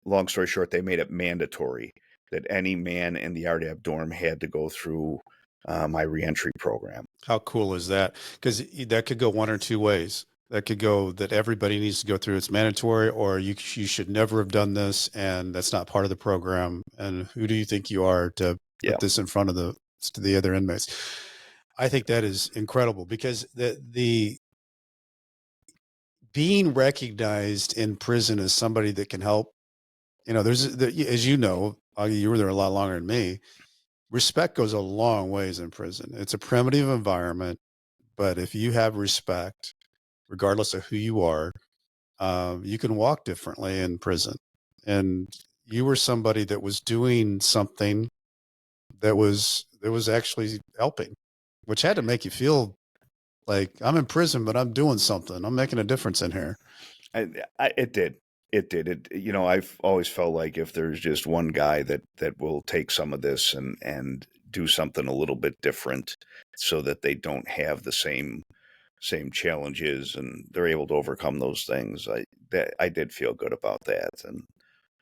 long story short, they made it mandatory that any man in the RDAP dorm had to go through my reentry program. How cool is that? Because that could go one or two ways. That could go that everybody needs to go through. It's mandatory, or you should never have done this, and that's not part of the program. And who do you think you are to Yeah. put this in front of the other inmates? I think that is incredible, because the being recognized in prison as somebody that can help. As you know, Augie, you were there a lot longer than me. Respect goes a long ways in prison. It's a primitive environment, but if you have respect, regardless of who you are, you can walk differently in prison. And you were somebody that was doing something that was actually helping, which had to make you feel like I'm in prison, but I'm doing something. I'm making a difference in here. It did. It did. I've always felt like if there's just one guy that will take some of this and do something a little bit different so that they don't have the same challenges and they're able to overcome those things. I did feel good about that. And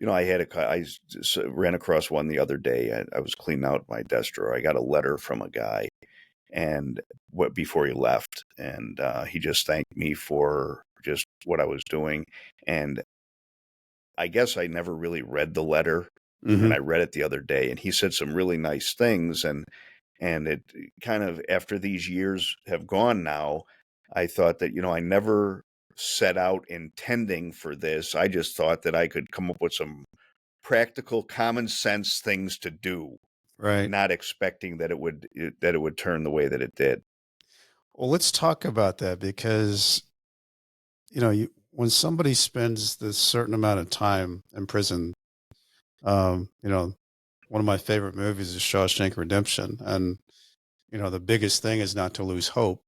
I just ran across one the other day. I was cleaning out my desk drawer. I got a letter from a guy, and before he left, and he just thanked me for just what I was doing. And I guess I never really read the letter, and Mm-hmm. I read it the other day, and he said some really nice things. And it kind of, after these years have gone now, I thought that, I never set out intending for this. I just thought that I could come up with some practical, common sense things to do, Right. not expecting that it would turn the way that it did. Well, let's talk about that because, when somebody spends this certain amount of time in prison, one of my favorite movies is Shawshank Redemption. And, the biggest thing is not to lose hope.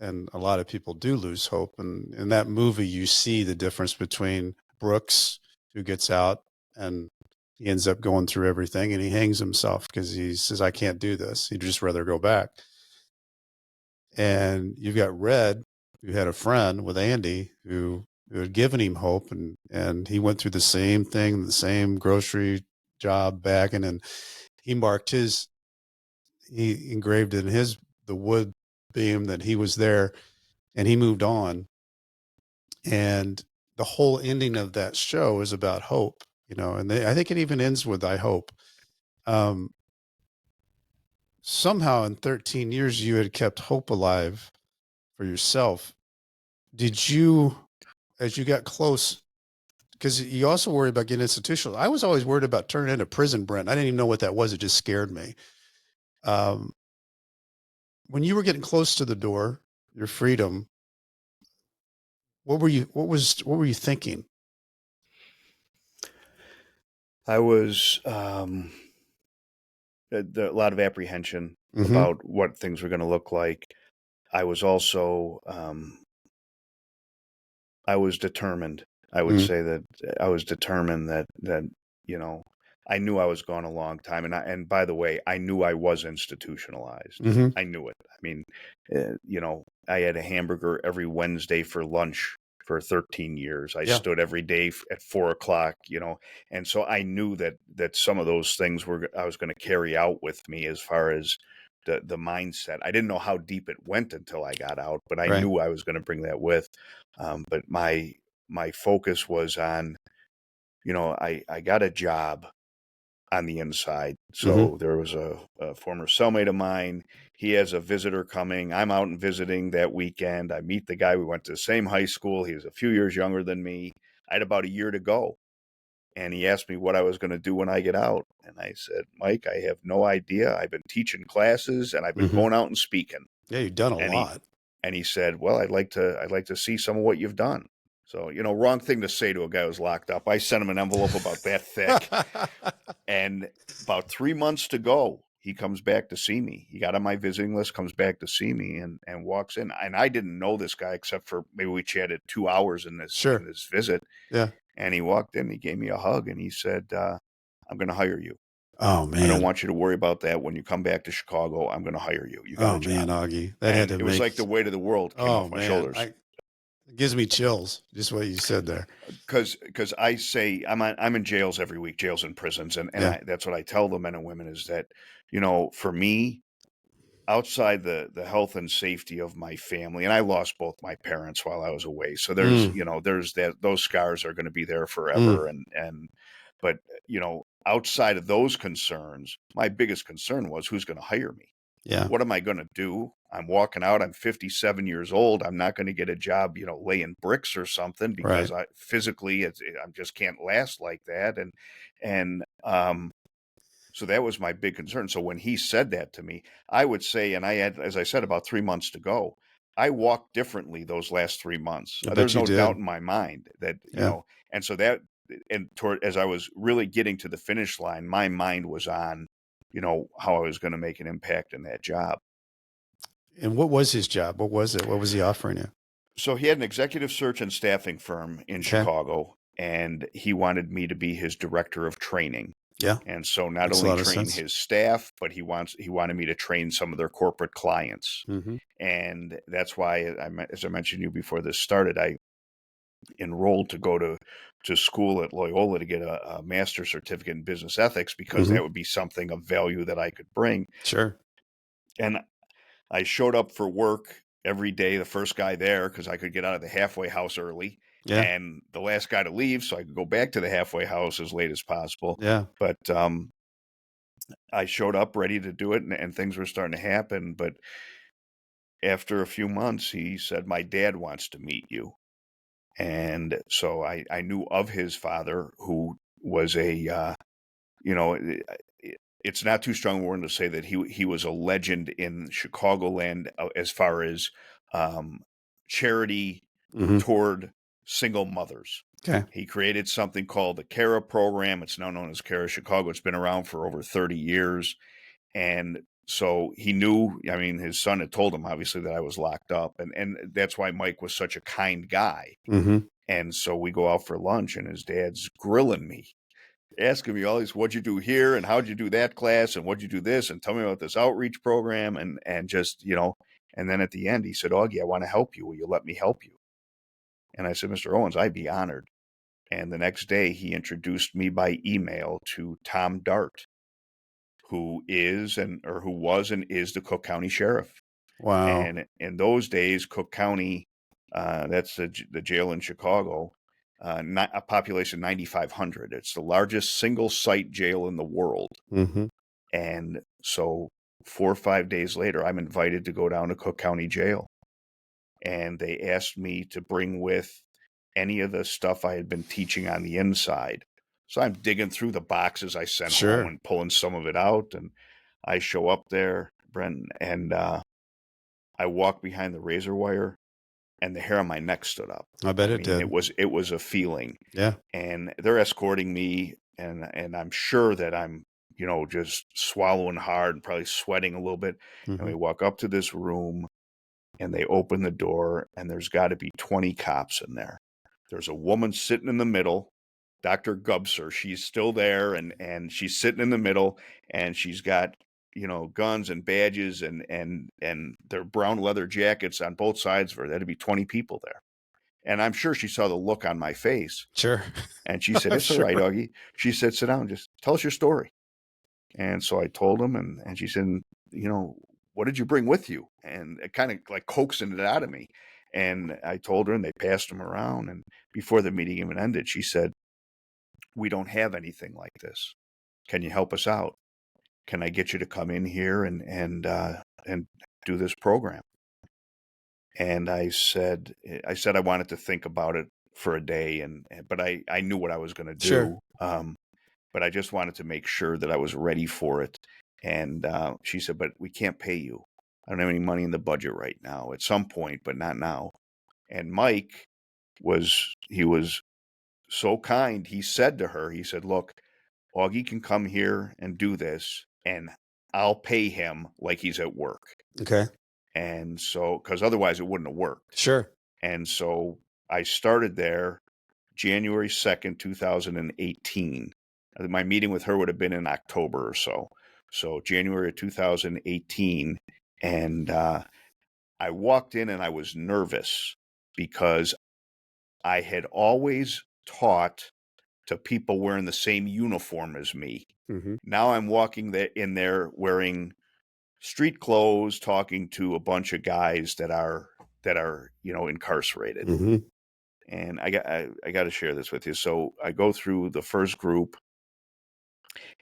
And a lot of people do lose hope. And in that movie, you see the difference between Brooks, who gets out and he ends up going through everything and he hangs himself because he says, I can't do this. He'd just rather go back. And you've got Red, who had a friend with Andy who had given him hope, and he went through the same thing, the same grocery job bagging, and he marked he engraved in the wood beam that he was there, and he moved on. And the whole ending of that show is about hope, and I think it even ends with I hope. Um, Somehow in 13 years you had kept hope alive for yourself. Did you, as you got close, because you also worry about getting institutional. I was always worried about turning into prison, Brent. I didn't even know what that was. It just scared me. Um, when you were getting close to the door, your freedom, what were you thinking? I was a lot of apprehension Mm-hmm. about what things were going to look like. I was also I was determined. I would Mm-hmm. say that I was determined that you know I knew I was gone a long time, and by the way, I knew I was institutionalized. Mm-hmm. I knew it. I mean, I had a hamburger every Wednesday for lunch for 13 years. I Yeah. stood every day at 4 o'clock. And so I knew that some of those things I was going to carry out with me as far as the mindset. I didn't know how deep it went until I got out, but I Right. knew I was going to bring that with. But my focus was on, I got a job on the inside. Mm-hmm. So there was a former cellmate of mine. He has a visitor coming. I'm out and visiting that weekend. I meet the guy. We went to the same high school. He was a few years younger than me. I had about a year to go. And he asked me what I was going to do when I get out. And I said, Mike, I have no idea. I've been teaching classes and I've been Mm-hmm. going out and speaking. Yeah, you've done a And he lot. and he said, well, I'd like to see some of what you've done. So, wrong thing to say to a guy who's locked up. I sent him an envelope about that thick. And about 3 months to go, he comes back to see me. He got on my visiting list, comes back to see me, and walks in. And I didn't know this guy except for maybe we chatted 2 hours in this Sure. visit. Yeah. And he walked in, he gave me a hug, and he said, "I'm going to hire you. Oh I don't man. want you to worry about that. When you come back to Chicago, I'm going to hire you. You got a Oh man, job." Augie, that had And to it was make. like the weight of the world came Oh off my man, shoulders. it gives me chills just what you said there. Because I say I'm in jails every week, jails and prisons, and Yeah. that's what I tell the men and women is that, for me, outside the health and safety of my family, and I lost both my parents while I was away, so Mm, there's those scars are going to be there mm, forever, but outside of those concerns, my biggest concern was who's going to hire me. yeah. What am I going to do? I'm walking out. I'm 57 years old. I'm not going to get a job, laying bricks or something because Right. I physically, I just can't last like that. And so that was my big concern. So when he said that to me, I would say, and I had, as I said, about 3 months to go. I walked differently those last 3 months. I bet There's you no doubt did. in my mind that, Yeah. and so that, and toward, as I was really getting to the finish line, my mind was on, how I was going to make an impact in that job. And what was his job? What was it? What was he offering you? So he had an executive search and staffing firm in Okay. Chicago, and he wanted me to be his director of training. Yeah. And so not Makes a only lot of train sense. his staff, but he wanted me to train some of their corporate clients. Mm-hmm. And that's why, as I mentioned to you before this started, I enrolled to go to school at Loyola to get a master's certificate in business ethics, because Mm-hmm. that would be something of value that I could bring. Sure. And I showed up for work every day, the first guy there, because I could get out of the halfway house early, Yeah. and the last guy to leave, so I could go back to the halfway house as late as possible. Yeah. But I showed up ready to do it, and things were starting to happen. But after a few months, he said, "My dad wants to meet you." And so I knew of his father, who was you know, it's not too strong a word to say that he was a legend in Chicagoland, as far as charity Mm-hmm. toward single mothers. Okay. He created something called the CARA program. It's now known as CARA Chicago. It's been around for over 30 years. And so he knew, I mean, his son had told him, obviously, that I was locked up. And that's why Mike was such a kind guy. Mm-hmm. And so we go out for lunch, and his dad's grilling me, asking me all these, what'd you do here? And how'd you do that class? And what'd you do this? And tell me about this outreach program. And just, and then at the end, he said, "Augie, I want to help you. Will you let me help you?" And I said, "Mr. Owens, I'd be honored." And the next day, he introduced me by email to Tom Dart, who who was and is the Cook County Sheriff. Wow. And in those days, Cook County, that's the jail in Chicago, not a population 9,500. It's the largest single site jail in the world. Mm-hmm. And so 4 or 5 days later, I'm invited to go down to Cook County Jail. And they asked me to bring with any of the stuff I had been teaching on the inside. So I'm digging through the boxes I sent home Sure. and pulling some of it out. And I show up there, Brent, and I walk behind the razor wire, and the hair on my neck stood up. I bet I it mean, did. it was a feeling. Yeah. And they're escorting me, and I'm sure that I'm, just swallowing hard and probably sweating a little bit. And Mm-hmm. we walk up to this room, and they open the door, and there's got to be 20 cops in there. There's a woman sitting in the middle, Dr. Gubser. She's still there, and she's sitting in the middle, and she's got, guns and badges and their brown leather jackets on both sides of her. That'd be 20 people there. And I'm sure she saw the look on my face. Sure. And she said, I'm "It's all right, sure. Augie." She said, "Sit down, just tell us your story." And so I told him, and she said, "What did you bring with you?" And it kind of like coaxing it out of me. And I told her, and they passed them around. And before the meeting even ended, she said, "We don't have anything like this. Can you help us out? Can I get you to come in here and do this program?" And I wanted to think about it for a day, but I knew what I was going to Sure. do. But I just wanted to make sure that I was ready for it. And she said, "But we can't pay you. I don't have any money in the budget right now. At some point, but not now." And Mike he was so kind. He said to her, he said, "Look, Augie can come here and do this, and I'll pay him like he's at work." Okay. And so, because otherwise it wouldn't have worked. Sure. And so I started there January 2nd, 2018. My meeting with her would have been in October or so. So January of 2018. And I walked in, and I was nervous because I had always taught to people wearing the same uniform as me. Mm-hmm. Now I'm walking in there wearing street clothes, talking to a bunch of guys that are incarcerated. Mm-hmm. And I got to share this with you. So I go through the first group,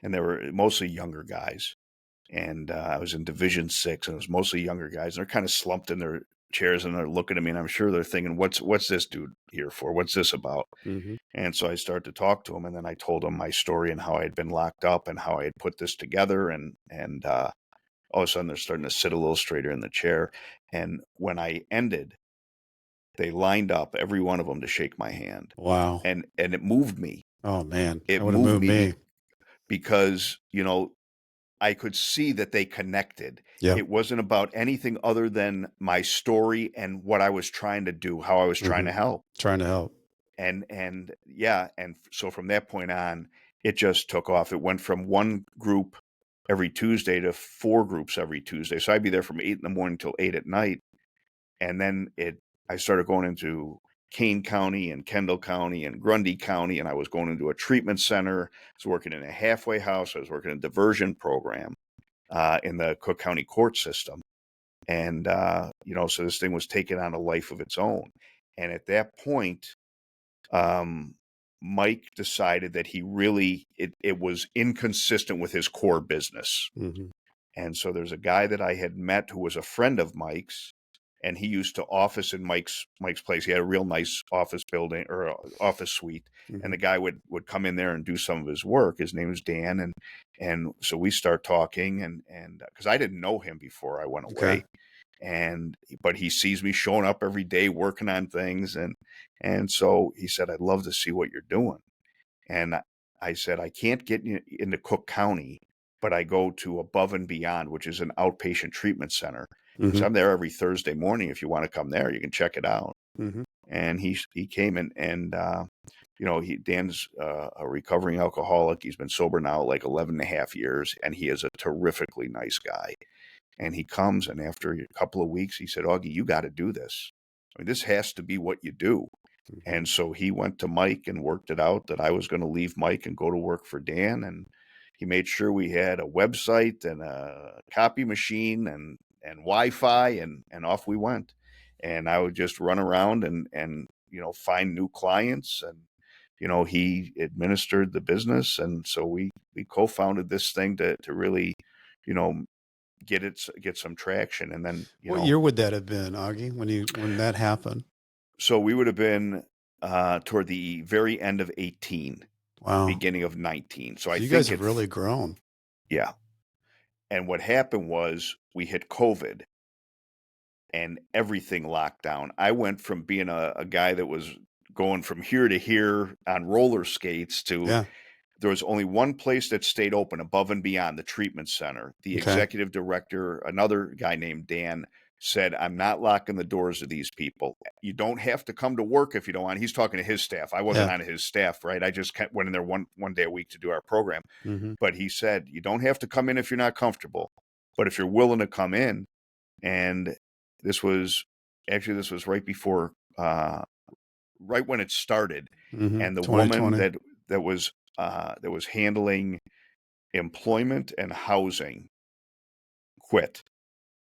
and they were mostly younger guys. And I was in Division 6, and it was mostly younger guys. And they're kind of slumped in their chairs, and they're looking at me, and I'm sure they're thinking, what's this dude here for? What's this about? Mm-hmm. And so I started to talk to him, and then I told him my story and how I had been locked up and how I had put this together. And all of a sudden they're starting to sit a little straighter in the chair. And when I ended, they lined up, every one of them, to shake my hand. Wow. And it moved me. Oh man, that It would have moved moved me me. because, I could see that they connected. Yeah. It wasn't about anything other than my story and what I was trying to do, how I was trying Hmm. to help. Trying to help. And yeah, and so from that point on, it just took off. It went from one group every Tuesday to 4 groups every Tuesday. So I'd be there from 8 in the morning till 8 at night. And then I started going into Kane County and Kendall County and Grundy County, and I was going into a treatment center. I was working in a halfway house. I was working in a diversion program in the Cook County court system. And, so this thing was taking on a life of its own. And at that point, Mike decided that it was inconsistent with his core business. Hmm. And so there's a guy that I had met who was a friend of Mike's, and he used to office in Mike's place. He had a real nice office building or office suite, and Hmm. the guy would come in there and do some of his work. His name was Dan, and so we start talking, and because I didn't know him before I went Okay. away, but he sees me showing up every day working on things, and so he said, "I'd love to see what you're doing." And I said, "I can't get into Cook County, but I go to Above and Beyond, which is an outpatient treatment center. So Hmm. I'm there every Thursday morning. If you want to come there, you can check it out." Hmm. And he came in, and Dan's a recovering alcoholic. He's been sober now like 11 and a half years, and he is a terrifically nice guy. And he comes, and after a couple of weeks, he said, "Augie, you got to do this. I mean, this has to be what you do." Hmm. And so he went to Mike and worked it out that I was going to leave Mike and go to work for Dan. And he made sure we had a website and a copy machine and Wi-Fi, and off we went. And I would just run around and find new clients, and he administered the business. And so we co-founded this thing to really, you know, get some traction. And then, What year would that have been, Augie, when that happened? so we would have been toward the very end of 18, Wow. beginning of 19. So I So you guys think have really grown. yeah. And what happened was we hit COVID and everything locked down. I went from being a guy that was going from here to here on roller skates to Yeah. there was only one place that stayed open, Above and Beyond, the treatment center. The Okay. executive director, another guy named Dan, said, "I'm not locking the doors of these people. You don't have to come to work if you don't want." He's talking to his staff. I wasn't Yeah. on his staff, right? I just went in there one day a week to do our program. Hmm. But he said, "You don't have to come in if you're not comfortable. But if you're willing to come in," and this was right before, right when it started, Hmm. and the woman 2020. that was handling employment and housing quit.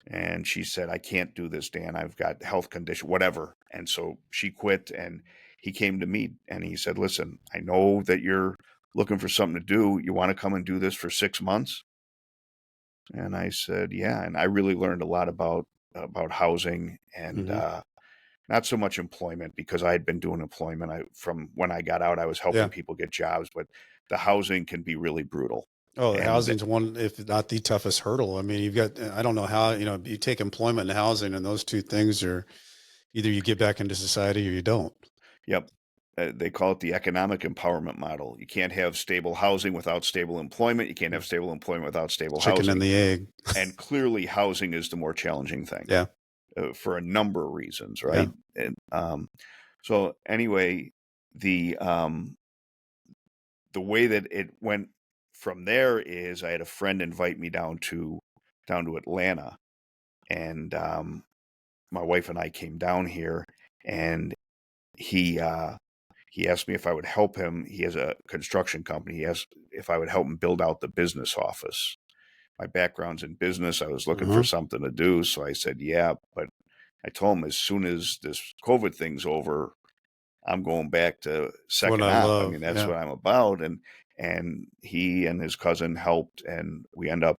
And she said, "I can't do this, Dan. I've got health condition, whatever." And so she quit, and he came to me and he said, "Listen, I know that you're looking for something to do. You want to come and do this for 6 months?" And I said, "Yeah." And I really learned a lot about housing and Hmm. not so much employment, because I had been doing employment. From when I got out, I was helping Yeah. people get jobs, but the housing can be really brutal. Oh, the And housing's one, if not the toughest hurdle. I mean, you've got, I don't know how, you take employment and housing, and those two things are either you get back into society or you don't. yep, they call it the economic empowerment model. You can't have stable housing without stable employment. You can't have stable employment without stable Chicken and housing. the egg. And clearly, housing is the more challenging thing Yeah. for a number of reasons, Yeah. right? And so anyway, the way that it went from there is I had a friend invite me down to Atlanta, and my wife and I came down here, and he asked me if I would help him. He has a construction company. He asked if I would help him build out the business office. My background's in business. I was looking for Uh-huh. something to do, so I said, "Yeah." But I told him, as soon as this COVID thing's over, I'm going back to It's what Second I Op. I love. mean, that's Yeah. what I'm about. And he and his cousin helped, and we end up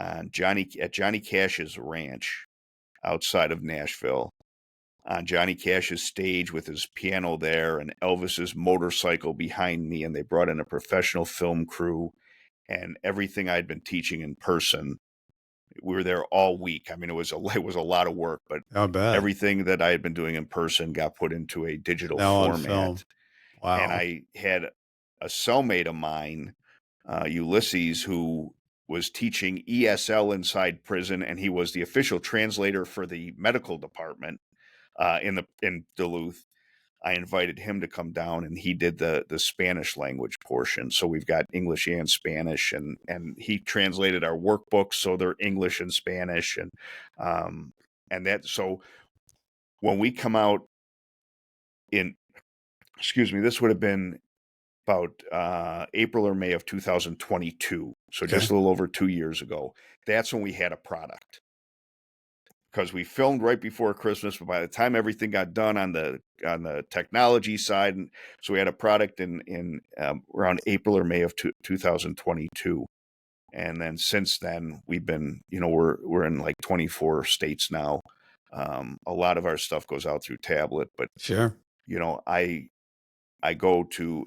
on Johnny Cash's ranch outside of Nashville, on Johnny Cash's stage with his piano there and Elvis's motorcycle behind me, and they brought in a professional film crew, and everything I'd been teaching in person we were there all week. I mean, it was a lot of work, but I bet. everything that I had been doing in person got put into a digital Now on format. film. And Wow. I had a cellmate of mine, Ulysses, who was teaching ESL inside prison, and he was the official translator for the medical department in Duluth. I invited him to come down, and he did the Spanish language portion. So we've got English and Spanish, and he translated our workbooks so they're English and Spanish, and that. So when we come out in, excuse me, this would have been about April or May of 2022. So just Okay. a little over 2 years ago. That's when we had a product, because we filmed right before Christmas. But by the time everything got done on the technology side, and so we had a product in around April or May of 2022. And then since then, we've been, we're in like 24 states now. A lot of our stuff goes out through tablet, but Sure. I go to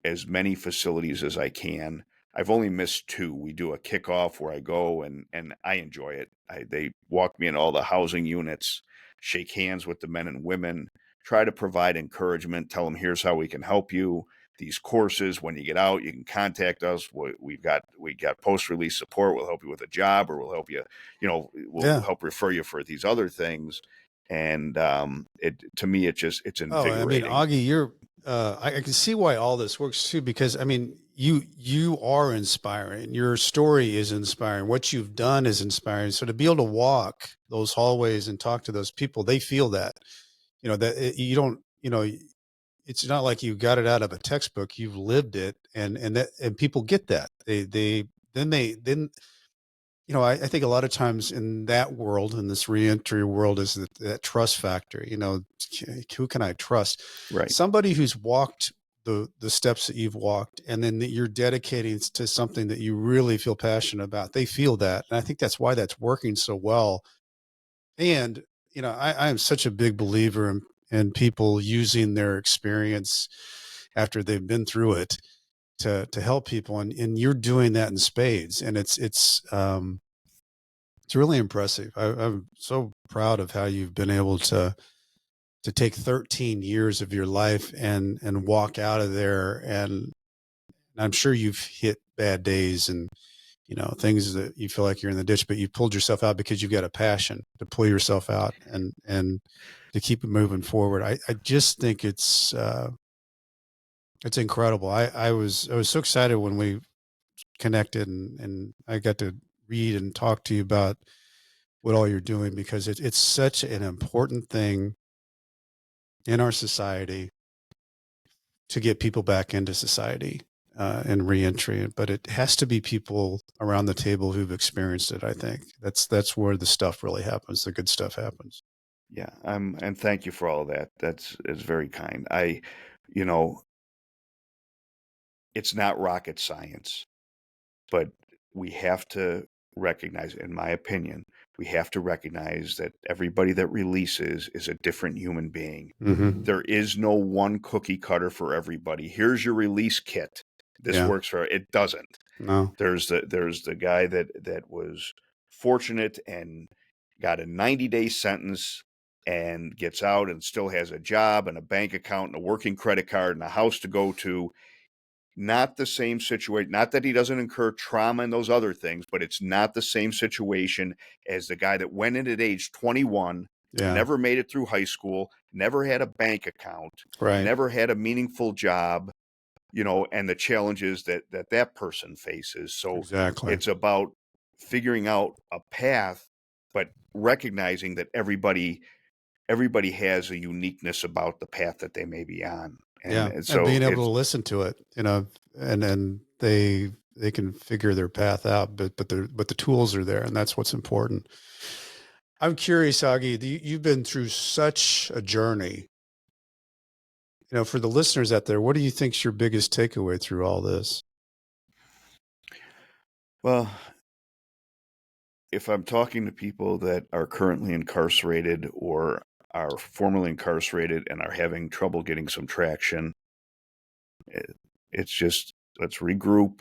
as many facilities as I can. I've only missed 2. We do a kickoff where I go and I enjoy it. They walk me in all the housing units, shake hands with the men and women, try to provide encouragement, tell them here's how we can help you. These courses, when you get out, you can contact us. We got post-release support. We'll help you with a job, or we'll help you, we'll Yeah. help refer you for these other things. And to me, it's Oh, I mean, invigorating. Augie, you're I can see why all this works too, because I mean, you are inspiring. Your story is inspiring. What you've done is inspiring. So to be able to walk those hallways and talk to those people, they feel that. You don't, it's not like you got it out of a textbook. You've lived it, and people get that. Then I think a lot of times in that world, in this reentry world, is that trust factor. Who can I trust? Right. Somebody who's walked the steps that you've walked, and then that you're dedicating to something that you really feel passionate about. They feel that, and I think that's why that's working so well. And I am such a big believer in people using their experience after they've been through it to help people, and you're doing that in spades, and it's really impressive. I'm so proud of how you've been able to take 13 years of your life and walk out of there. And I'm sure you've hit bad days and things that you feel like you're in the ditch, but you pulled yourself out because you've got a passion to pull yourself out and to keep it moving forward. I just think it's incredible. I was so excited when we connected and I got to read and talk to you about what all you're doing, because it's such an important thing in our society to get people back into society and reentry. But it has to be people around the table who've experienced it. I think that's where the stuff really happens. The good stuff happens. Yeah. And thank you for all of that. It's very kind. You know, it's not rocket science, but we have to recognize, in my opinion, we have to recognize that everybody that releases is a different human being. Mm-hmm. There is no one cookie cutter for everybody. Here's your release kit. This Yeah. works for it. Doesn't. No. There's the guy that was fortunate and got a 90-day sentence and gets out and still has a job and a bank account and a working credit card and a house to go to. Not the same situation. Not that he doesn't incur trauma and those other things, but it's not the same situation as the guy that went in at age 21, Yeah. never made it through high school, never had a bank account, Right. never had a meaningful job, and the challenges that person faces. So Exactly. it's about figuring out a path, but recognizing that everybody has a uniqueness about the path that they may be on. Yeah. And And so being able it's to listen to it, and then they can figure their path out, but the tools are there, and that's what's important. I'm curious, Augie, you've been through such a journey. For the listeners out there, what do you think's your biggest takeaway through all this? well, if I'm talking to people that are currently incarcerated or are formerly incarcerated and are having trouble getting some traction, it's just, let's regroup.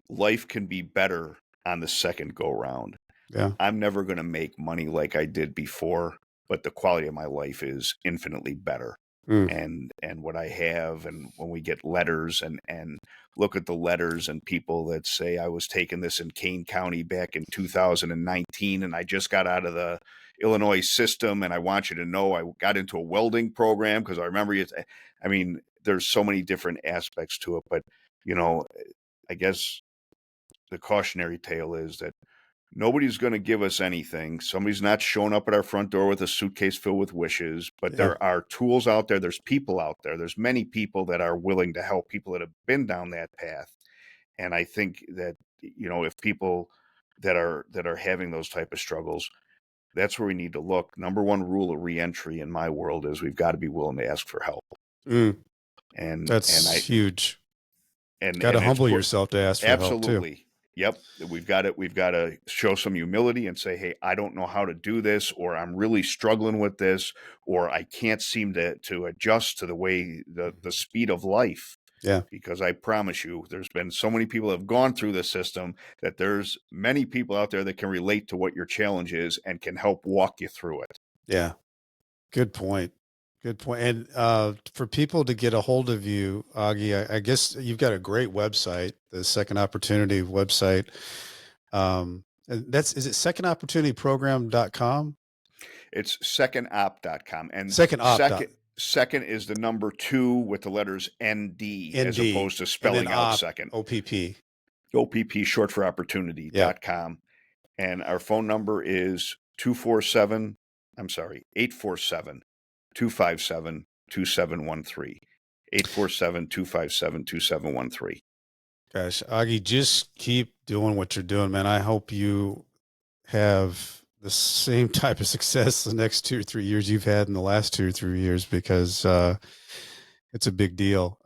Life can be better on the second go round. Yeah. I'm never going to make money like I did before, but the quality of my life is infinitely better. Mm. And what I have, and when we get letters and look at the letters and people that say I was taking this in Kane County back in 2019 and I just got out of the Illinois system, and I want you to know I got into a welding program because I remember you. I mean, there's so many different aspects to it, but you know, I guess the cautionary tale is that nobody's going to give us anything. Somebody's not showing up at our front door with a suitcase filled with wishes, but Yeah. there are tools out there. There's people out there. There's many people that are willing to help, people that have been down that path. And I think that, you know, if people that are having those type of struggles, that's where we need to look. Number one rule of reentry in my world is we've got to be willing to ask for help. Mm. And That's I huge. and Got to it's humble yourself to ask for help too. absolutely. Yep. We've got to show some humility and say, hey, I don't know how to do this, or I'm really struggling with this, or I can't seem to adjust to the way the speed of life. Yeah. Because I promise you, there's been so many people that have gone through the system that there's many people out there that can relate to what your challenge is and can help walk you through it. Yeah. Good point. Good point. And for people to get a hold of you, Augie, I guess you've got a great website, the Second Opportunity website. And is it secondopportunityprogram.com? It's secondop.com. And Second op. second is the number 2 with the letters ND, as opposed to and spelling then out op, second. OPP. OPP, short for opportunity.com. Yeah. And our phone number is 847 257 2713. 847 257 2713. Gosh, Augie, just keep doing what you're doing, man. I hope you have the same type of success the next 2 or 3 years you've had in the last 2 or 3 years, because it's a big deal.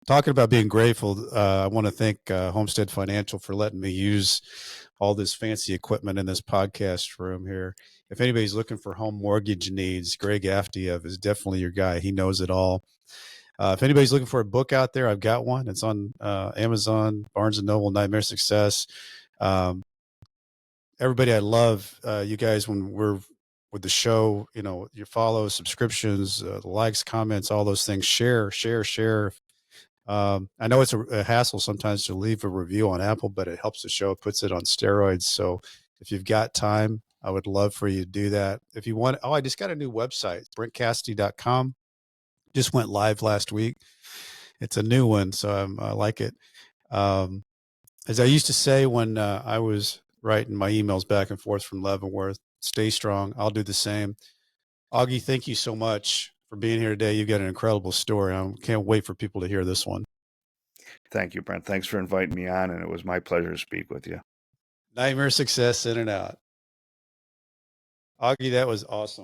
Talking about being grateful, I want to thank Homestead Financial for letting me use all this fancy equipment in this podcast room here. If anybody's looking for home mortgage needs, Greg Afdiev is definitely your guy. He knows it all. If anybody's looking for a book out there, I've got one. It's on Amazon, Barnes and Noble, Nightmare Success. Everybody, I love you guys when we're with the show. You know, your follows, subscriptions, the likes, comments, all those things. Share. I know it's a hassle sometimes to leave a review on Apple, but it helps the show. It puts it on steroids. So if you've got time, I would love for you to do that. If you want, I just got a new website, brentcassidy.com. Just went live last week. It's a new one, so I like it. As I used to say when I was writing my emails back and forth from Leavenworth, stay strong. I'll do the same. Augie, thank you so much for being here today. You've got an incredible story. I can't wait for people to hear this one. Thank you, Brent. Thanks for inviting me on, and it was my pleasure to speak with you. Nightmare Success in and out. Augie, that was awesome.